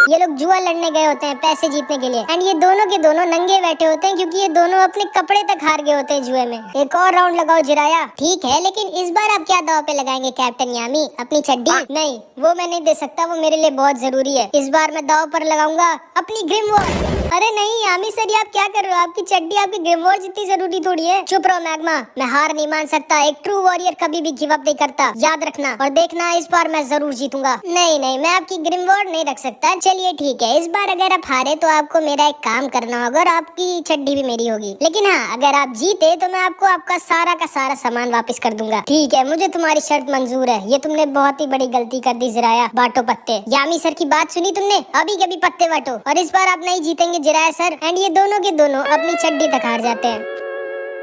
ये लोग जुआ लड़ने गए होते हैं पैसे जीतने के लिए, एंड ये दोनों के दोनों नंगे बैठे होते हैं क्योंकि ये दोनों अपने कपड़े तक हार गए होते हैं जुए में। एक और राउंड लगाओ जिराया। ठीक है, लेकिन इस बार आप क्या दाव पे लगाएंगे कैप्टन यामी? अपनी चड्डी? नहीं, वो मैं नहीं दे सकता, वो मेरे लिए बहुत जरूरी है। इस बार मैं दाव पर लगाऊंगा अपनी ग्रिम वॉर। अरे नहीं यामी सर, ये आप क्या कर रहे हो? आपकी चड्डी आपकी ग्रिम वॉर जितनी जरूरी थोड़ी है। चुप रहो मैग्मा, मैं हार नहीं मान सकता। एक ट्रू वॉरियर कभी भी गिव अप नहीं करता, याद रखना। और देखना इस बार मैं जरूर जीतूंगा। नहीं नहीं, मैं आपकी ग्रिम वॉर नहीं रख सकता। चलिए ठीक है, इस बार अगर आप हारे तो आपको मेरा एक काम करना होगा और आपकी चड्डी भी मेरी होगी। लेकिन हाँ, अगर आप जीते तो मैं आपको आपका सारा का सारा सामान वापस कर दूंगा। ठीक है, मुझे तुम्हारी शर्त मंजूर है। ये तुमने बहुत ही बड़ी गलती कर दी जिराया। बांटो पत्ते। यामी सर की बात सुनी तुमने? अभी कभी पत्ते बांटो, और इस बार आप नहीं जीतेंगे जिराया सर। एंड ये दोनों के दोनों अपनी चड्डी तक हार जाते हैं।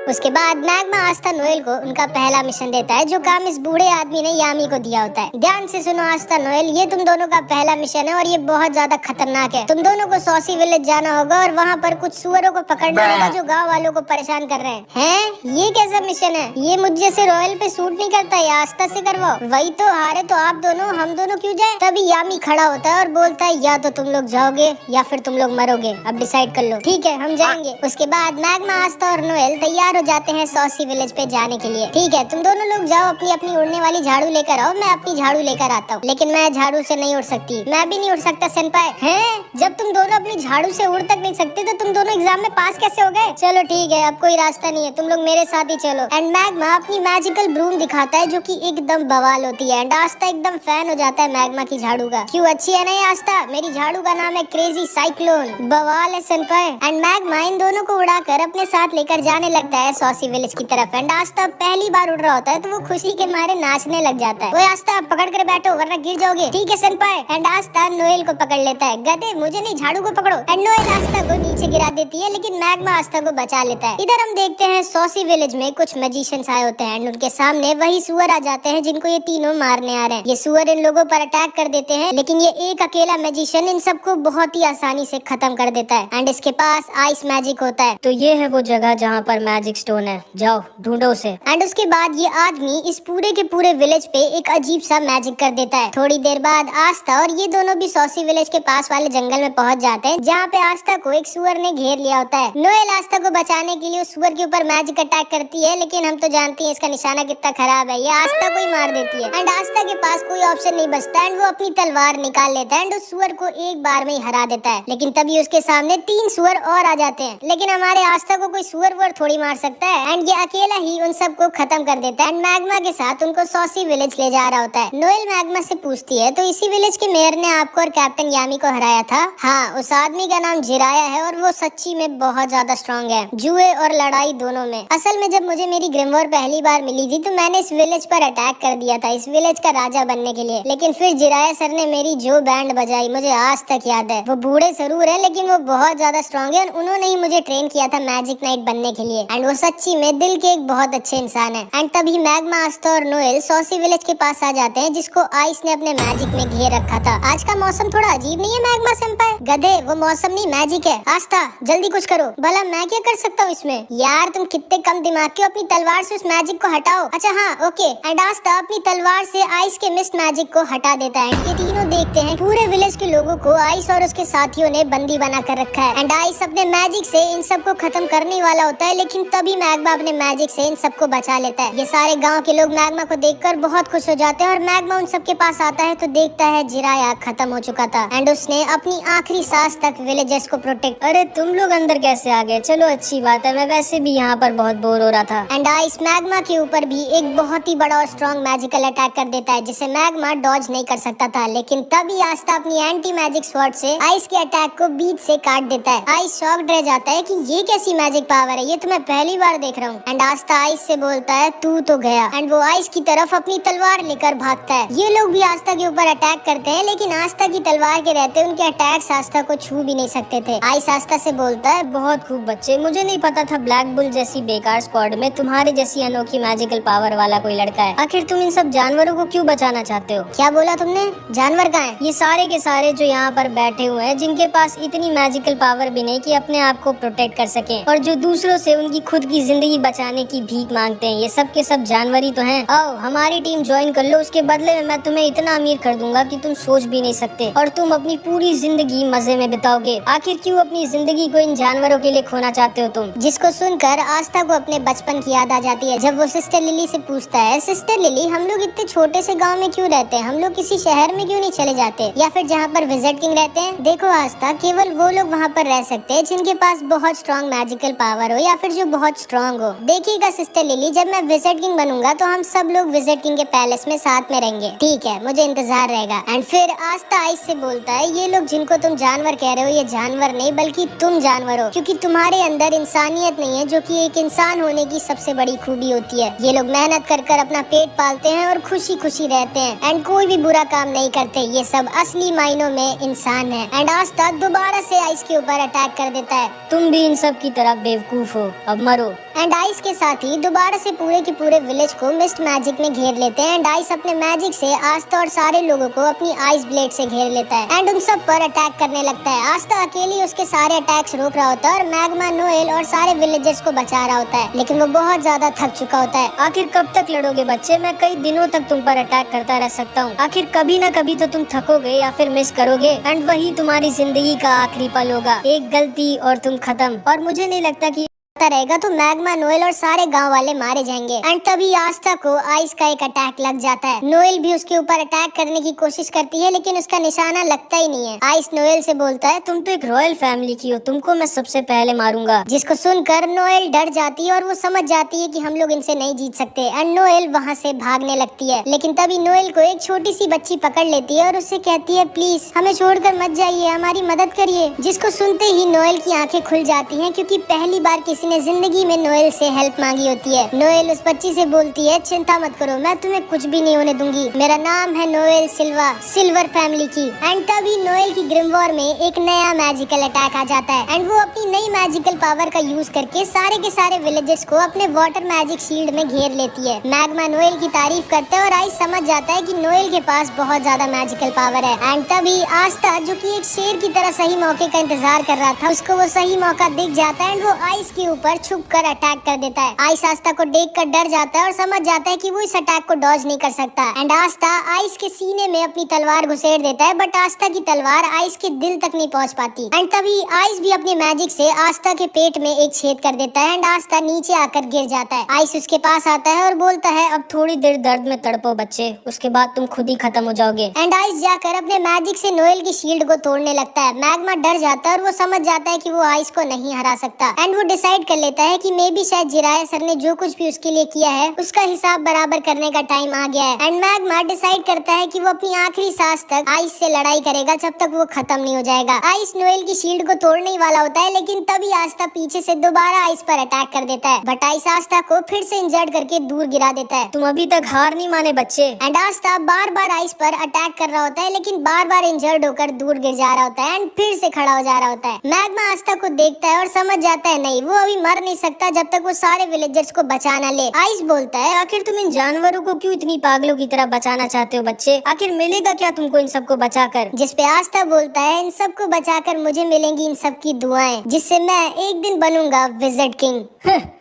उसके बाद मैग्मा आस्था नोएल को उनका पहला मिशन देता है, जो काम इस बूढ़े आदमी ने यामी को दिया होता है। ध्यान से सुनो आस्था नोएल, ये तुम दोनों का पहला मिशन है और ये बहुत ज्यादा खतरनाक है। तुम दोनों को सॉसी विलेज जाना होगा और वहाँ पर कुछ सुअरों को पकड़ना होगा जो गाँव वालों को परेशान कर रहे हैं। ये कैसा मिशन है? ये मुझ जैसे रॉयल पे सूट नहीं करता, ये आस्था से करवाओ। वही तो, हारे तो आप दोनों, हम दोनों क्यों जाए? तभी यामी खड़ा होता है और बोलता है, या तो तुम लोग जाओगे या फिर तुम लोग मरोगे, अब डिसाइड कर लो। ठीक है, हम जाएंगे। उसके बाद मैग्मा आस्था और नोएल तैयार हो जाते हैं सॉसी विलेज पे जाने के लिए। ठीक है, तुम दोनों लोग जाओ, अपनी अपनी उड़ने वाली झाड़ू लेकर आओ, मैं अपनी झाड़ू लेकर आता हूँ। लेकिन मैं झाड़ू से नहीं उड़ सकती। मैं भी नहीं उड़ सकता सेनपाई। हैं? जब तुम दोनों अपनी झाड़ू से उड़ तक नहीं सकते तो तुम दोनों एग्जाम में पास कैसे हो गए? चलो ठीक है, अब कोई रास्ता नहीं है, तुम लोग मेरे साथ ही चलो। एंड मैग्मा अपनी मैजिकल ब्रूम दिखाता है जो की एकदम बवाल होती है। एंड आस्था एकदम फैन हो जाता है मैग्मा की झाड़ू का। क्यों अच्छी है नहीं आस्था? मेरी झाड़ू का नाम है क्रेजी साइक्लोन। बवाल है सेनपाई। एंड मैग्मा इन दोनों को उड़ाकर अपने साथ लेकर जाने लगता है सॉसी विलेज की तरफ। एंड आस्था पहली बार उड़ रहा होता है तो वो खुशी के मारे नाचने लग जाता है। वो आस्था पकड़ कर बैठो वरना गिर जाओगे। ठीक है सेनपाई। एंड आस्था नोएल को पकड़ लेता है। गधे, मुझे नहीं, झाड़ू को पकड़ो। एंड नोएल आस्था को नीचे गिरा देती है, लेकिन मैग्मा आस्था को बचा लेता है। इधर हम देखते हैं सॉसी विलेज में कुछ मैजिशियंस आए होते हैं एंड उनके सामने वही सुअर आ जाते हैं जिनको ये तीनों मारने आ रहे हैं। ये सुअर इन लोगों पर अटैक कर देते हैं, लेकिन ये एक अकेला मैजिशियन इन सबको बहुत ही आसानी से खत्म कर देता है। एंड इसके पास आइस मैजिक होता है। तो ये है वो जगह जहाँ पर मैजिक स्टोन है, जाओ ढूंढो उसे। एंड उसके बाद ये आदमी इस पूरे के पूरे विलेज पे एक अजीब सा मैजिक कर देता है। थोड़ी देर बाद आस्था और ये दोनों भी सॉसी विलेज के पास वाले जंगल में पहुंच जाते हैं, जहाँ पे आस्था को एक सुअर ने घेर लिया होता है। नोएल आस्था को बचाने के लिए उस सुअर के ऊपर मैजिक अटैक करती है, लेकिन हम तो जानते हैं इसका निशाना कितना खराब है, ये आस्था को ही मार देती है। एंड आस्था के पास कोई ऑप्शन नहीं बचता एंड वो अपनी तलवार निकाल लेता है एंड उस सुअर को एक बार में ही हरा देता है। लेकिन तभी उसके सामने 3 सुअर और आ जाते हैं, लेकिन हमारे आस्था को कोई सुअर वुअर थोड़ी मार सकता है एंड ये अकेला ही उन सबको खत्म कर देता है। एंड मैग्मा के साथ उनको सॉसी विलेज ले जा रहा होता है। नोएल मैग्मा से पूछती है, तो इसी विलेज के मेयर ने आपको और कैप्टन यामी को हराया था? हाँ, उस आदमी का नाम जिराया है और वो सच्ची में बहुत ज्यादा स्ट्रॉन्ग है, जुए और लड़ाई दोनों में। असल में जब मुझे मेरी ग्रिम वॉर पहली बार मिली थी तो मैंने इस विलेज पर अटैक कर दिया था, इस विलेज का राजा बनने के लिए। लेकिन फिर जिराया सर ने मेरी जो बैंड बजाई मुझे आज तक याद है। वो बूढ़े जरूर है लेकिन वो बहुत ज्यादा स्ट्रॉन्ग है और उन्होंने ही मुझे ट्रेन किया था मैजिक नाइट बनने के लिए। एंड वो सच्ची में दिल के एक बहुत अच्छे इंसान है। एंड तभी मैग्मा, आस्था और नोएल सॉसी विलेज के पास आ जाते हैं, जिसको आइस ने अपने मैजिक में घेर रखा था। आज का मौसम थोड़ा अजीब नहीं है मैग्मा सेंपाई? गधे, वो मौसम नहीं मैजिक है। आस्था जल्दी कुछ करो। भला मैं क्या कर सकता हूँ इसमें? यार तुम कितने कम दिमाग के हो, अपनी तलवार से उस मैजिक को हटाओ। अच्छा हाँ ओके। एंड आस्था अपनी तलवार से आइस के मिस्ट मैजिक को हटा देता है। ये तीनों देखते हैं पूरे विलेज के लोगों को आइस और उसके साथियों ने बंदी बना कर रखा है। एंड आइस अपने मैजिक से इन सबको खत्म करने वाला होता है, लेकिन तभी मैग्मा अपने मैजिक से इन सबको बचा लेता है। ये सारे गांव के लोग मैग्मा को देखकर बहुत खुश हो जाते हैं और मैग्मा उन सबके पास आता है तो देखता है जिराया खत्म हो चुका था एंड उसने अपनी आखिरी सांस तक विलेजर्स को प्रोटेक्ट। अरे तुम लोग अंदर कैसे आ गए? चलो अच्छी बात है, मैं वैसे भी यहाँ पर बहुत बोर हो रहा था। एंड आइस मैग्मा के ऊपर भी एक बहुत ही बड़ा और स्ट्रॉन्ग मैजिकल अटैक कर देता है जिसे मैग्मा डॉज नहीं कर सकता था, लेकिन तभी आस्था अपनी एंटी मैजिक स्वॉर्ड से आइस के अटैक को बीच से काट देता है। आइस शॉक्ड रह जाता है कि ये कैसी मैजिक पावर है, ये तो मैं पहली बार देख रहा हूँ। एंड आस्था आइस से बोलता है तू तो गया एंड वो आइस की तरफ अपनी तलवार लेकर भागता है। ये लोग भी आस्था के ऊपर अटैक करते हैं लेकिन आस्था की तलवार के रहते उनके अटैक्स आस्था को छू भी नहीं सकते थे। आइस आस्था से बोलता है बहुत खूब बच्चे, मुझे नहीं पता था ब्लैक बुल जैसी बेकार स्क्वाड में तुम्हारे जैसी अनोखी मैजिकल पावर वाला कोई लड़का है। आखिर तुम इन सब जानवरों को क्यों बचाना चाहते हो? क्या बोला तुमने? जानवर कहाँ है? ये सारे के सारे जो यहाँ पर बैठे हुए हैं जिनके पास इतनी मैजिकल पावर भी नहीं कि अपने आप को प्रोटेक्ट कर सके और जो दूसरों से उनकी खुद की जिंदगी बचाने की भीख मांगते हैं, ये सब के सब जानवर ही तो हैं। आओ हमारी टीम ज्वाइन कर लो, उसके बदले में मैं तुम्हें इतना अमीर कर दूंगा कि तुम सोच भी नहीं सकते और तुम अपनी पूरी जिंदगी मजे में बिताओगे। आखिर क्यों अपनी जिंदगी को इन जानवरों के लिए खोना चाहते हो तुम? जिसको सुनकर आस्था को अपने बचपन की याद आ जाती है जब वो सिस्टर लिली से पूछता है सिस्टर लिली हम लोग इतने छोटे से गांव में क्यों रहते हैं, हम लोग किसी शहर में क्यों नहीं चले जाते या फिर जहाँ पर विजिट किंग रहते हैं। देखो आस्था, केवल वो लोग वहाँ पर रह सकते हैं जिनके पास बहुत स्ट्रॉन्ग मैजिकल पावर हो या फिर जो बहुत स्ट्रॉन्ग हो। देखिएगा सिस्टर लिली, जब मैं विजिट किंग बनूंगा तो हम सब लोग विजिट किंग के पैलेस में साथ में रहेंगे, ठीक है? मुझे इंतजार रहेगा। एंड फिर आस्था आइस से बोलता है ये लोग जिनको तुम जानवर कह रहे हो ये जानवर नहीं बल्कि तुम जानवर हो, क्योंकि तुम्हारे अंदर इंसानियत नहीं है जो कि एक इंसान होने की सबसे बड़ी खूबी होती है। ये लोग मेहनत कर कर अपना पेट पालते हैं और खुशी खुशी रहते हैं एंड कोई भी बुरा काम नहीं करते। ये सब असली मायनों में इंसान है। एंड आस्था दोबारा से आइस के ऊपर अटैक कर देता है। तुम भी इन सब की तरह बेवकूफ हो, अब मरो। एंड आइस के साथ ही दोबारा से पूरे के पूरे विलेज को मिस्ट मैजिक में घेर लेते हैं एंड आइस अपने मैजिक से आस्था और सारे लोगों को अपनी आइस ब्लेड से घेर लेता है एंड उन सब पर अटैक करने लगता है। आस्था अकेली उसके सारे अटैक्स रोक रहा होता है और मैग्मा नोएल और सारे विलेजर्स को बचा रहा होता है, लेकिन वो बहुत ज्यादा थक चुका होता है। आखिर कब तक लड़ोगे बच्चे? मैं कई दिनों तक तुम पर अटैक करता रह सकता हूँ। आखिर कभी न कभी तो तुम थकोगे या फिर मिस करोगे एंड वही तुम्हारी जिंदगी का आखिरी पल होगा। एक गलती और तुम खत्म। और मुझे नहीं लगता कि रहेगा तो मैग्मा नोएल और सारे गांव वाले मारे जाएंगे। एंड तभी आस्था को आइस का एक अटैक लग जाता है। नोएल भी उसके ऊपर अटैक करने की कोशिश करती है लेकिन उसका निशाना लगता ही नहीं है। आइस नोएल से बोलता है तुम तो एक रॉयल फैमिली की हो, तुमको मैं सबसे पहले मारूंगा। जिसको सुनकर नोएल डर जाती है और वो समझ जाती है कि हम लोग इनसे नहीं जीत सकते एंड नोएल वहाँ से भागने लगती है। लेकिन तभी नोएल को एक छोटी सी बच्ची पकड़ लेती है और उससे कहती है प्लीज हमें छोड़कर मत जाइए, हमारी मदद करिए। जिसको सुनते ही नोएल की आंखें खुल जाती हैं क्योंकि पहली बार किसी ने जिंदगी में नोएल से हेल्प मांगी होती है। नोएल उस बच्ची से बोलती है चिंता मत करो, मैं तुम्हें कुछ भी नहीं होने दूंगी, मेरा नाम है नोएल सिल्वा, सिल्वर फैमिली की। एंड तभी नोएल की ग्रिमवॉर में एक नया मैजिकल अटैक आ जाता है एंड वो अपनी नई मैजिकल पावर का यूज करके सारे के सारे विलेजर्स को अपने वाटर मैजिक शील्ड में घेर लेती है। मैग्मा नोएल की तारीफ करता है और आइस समझ जाता है कि नोएल के पास बहुत ज्यादा मैजिकल पावर है। एंड तभी आस्था जो कि एक शेर की तरह सही मौके का इंतजार कर रहा था, उसको वो सही मौका दिख जाता है एंड वो आइस के ऊपर छुप कर अटैक कर देता है। आइस आस्था को देखकर डर जाता है और समझ जाता है कि वो इस अटैक को डॉज नहीं कर सकता। एंड आस्था आइस के सीने में अपनी तलवार घुसेड़ देता है बट आस्था की तलवार आइस के दिल तक नहीं पहुंच पाती। एंड तभी आइस भी अपनी मैजिक से आस्था के पेट में एक छेद कर देता है एंड आस्था नीचे आकर गिर जाता है। आइस उसके पास आता है और बोलता है अब थोड़ी देर दर्द में तड़पो बच्चे, उसके बाद तुम खुद ही खत्म हो जाओगे। एंड आइस जाकर अपने मैजिक से नोएल की शील्ड को तोड़ने लगता है। मैग्मा डर जाता है और वो समझ जाता है कि वो आइस को नहीं हरा सकता एंड वो डिसाइड कर लेता है कि मे भी शायद जिराया सर ने जो कुछ भी उसके लिए किया है उसका हिसाब बराबर करने का टाइम आ गया है। एंड मैग्मा डिसाइड करता है कि वो अपनी आखिरी सांस तक आइस से लड़ाई करेगा जब तक वो खत्म नहीं हो जाएगा। आइस नोएल की शील्ड को तोड़ने ही वाला होता है लेकिन तभी आस्था पीछे से दोबारा आइस पर अटैक कर देता है बट आइस आस्था को फिर से इंजर्ड करके दूर गिरा देता है। तुम अभी तक हार नहीं माने बच्चे। And Aastha bar bar ice पर अटैक कर रहा होता है लेकिन बार बार इंजर्ड होकर दूर गिर जा रहा होता है एंड फिर से खड़ा हो जा रहा होता है। मैग्मा आस्था को देखता है और समझ जाता है नहीं, वो अभी मर नहीं सकता जब तक वो सारे विलेजर्स को बचाना ले। आइस बोलता है आखिर तुम इन जानवरों को क्यों इतनी पागलों की तरह बचाना चाहते हो बच्चे? आखिर मिलेगा क्या तुमको इन सबको बचाकर? जिस पे आस्था बोलता है इन सबको बचाकर मुझे मिलेंगी इन सब की दुआएं जिससे मैं एक दिन बनूंगा विजिट किंग।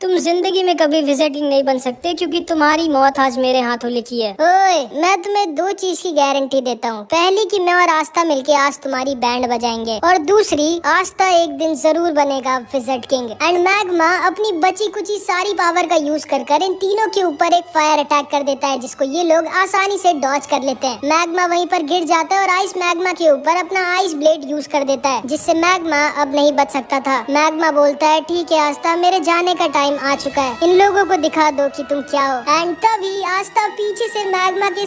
तुम जिंदगी में कभी विजिट किंग नहीं बन सकते क्योंकि तुम्हारी मौत आज मेरे हाथों लिखी है। ओए, मैं तुम्हें दो चीज की गारंटी देता हूँ। पहली कि मैं और आस्था मिलके आज तुम्हारी बैंड बजाएंगे और दूसरी आस्था एक दिन जरूर बनेगा विजिट किंग। एंड मैं मैग्मा अपनी बची कुची सारी पावर का यूज कर इन तीनों के ऊपर एक फायर अटैक कर देता है, जिसको ये लोग आसानी से डॉज कर लेते हैं। मैग्मा वहीं पर गिर जाता है और आइस मैग्मा के ऊपर अपना आइस ब्लेड यूज कर देता है, जिससे मैग्मा अब नहीं बच सकता था। मैग्मा बोलता है ठीक है आस्था, मेरे जाने का टाइम आ चुका है, इन लोगों को दिखा दो कि तुम क्या हो। एंड तभी आस्था पीछे से मैग्मा के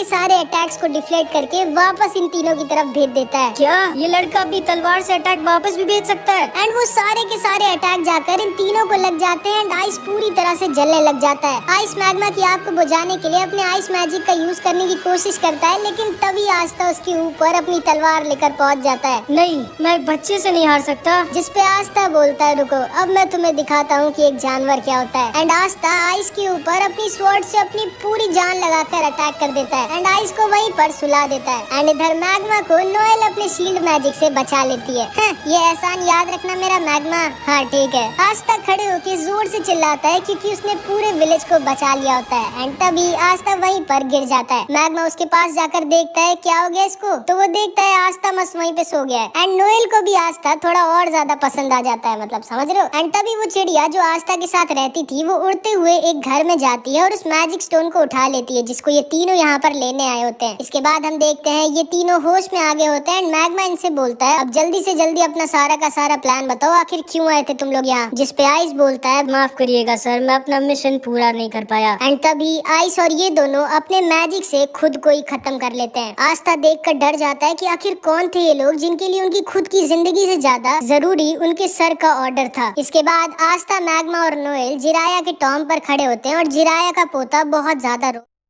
सारे अटैक्स को डिफ्लेक्ट करके वापस इन तीनों की तरफ भेज देता है। क्या ये लड़का अपनी तलवार से अटैक वापस भी भेज सकता है? एंड वो सारे के सारे अटैक जाकर इन तीनों को लग जाते हैं एंड आइस पूरी तरह से जलने लग जाता है। आइस मैग्मा की आग को बुझाने के लिए अपने आइस मैजिक का यूज करने की कोशिश करता है, लेकिन तभी आस्था उसके ऊपर अपनी तलवार लेकर पहुंच जाता है। नहीं, मैं एक बच्चे से नहीं हार सकता। जिसपे आस्था बोलता है रुको, अब मैं तुम्हें दिखाता हूँ कि एक जानवर क्या होता है। एंड आस्था आइस के ऊपर अपनी स्वॉर्ड से अपनी पूरी जान लगाकर अटैक कर देता है एंड आइस को वहीं पर सुला देता है। एंड इधर मैग्मा को नोएल अपने शील्ड मैजिक से बचा लेती है। ये एहसान याद रखना मेरा मैग्मा। हाँ ठीक है। आस्था खड़े होकर जोर से चिल्लाता है क्योंकि उसने पूरे विलेज को बचा लिया होता है। एंड तभी आस्था वहीं पर गिर जाता है। मैग्मा उसके पास जाकर देखता है क्या हो गया इसको, तो वो देखता है आस्था मस्त वहीं पे सो गया है। एंड नोएल को भी आस्था थोड़ा और ज्यादा पसंद आ जाता है, मतलब समझ रहे हो। एंड तभी वो चिड़िया जो आस्था के साथ रहती थी वो उड़ते हुए एक घर में जाती है और उस मैजिक स्टोन को उठा लेती है, जिसको ये तीनों यहाँ पर लेने आए होते हैं। इसके बाद हम देखते हैं ये तीनों होश में आगे होते हैं एंड मैग्मा इनसे बोलता है अब जल्दी से जल्दी अपना सारा का सारा प्लान बताओ, आखिर क्यों आए थे तुम लोग यहाँ। जिसपे आइस बोलता है माफ करिएगा सर, मैं अपना मिशन पूरा नहीं कर पाया। एंड तभी आइस और ये दोनों अपने मैजिक से खुद को ही खत्म कर लेते हैं। आस्था देखकर डर जाता है कि आखिर कौन थे ये लोग जिनके लिए उनकी खुद की जिंदगी से ज्यादा जरूरी उनके सर का ऑर्डर था। इसके बाद आस्था, मैग्मा और नोएल जिराया के टॉम पर खड़े होते हैं और जिराया का पोता बहुत ज्यादा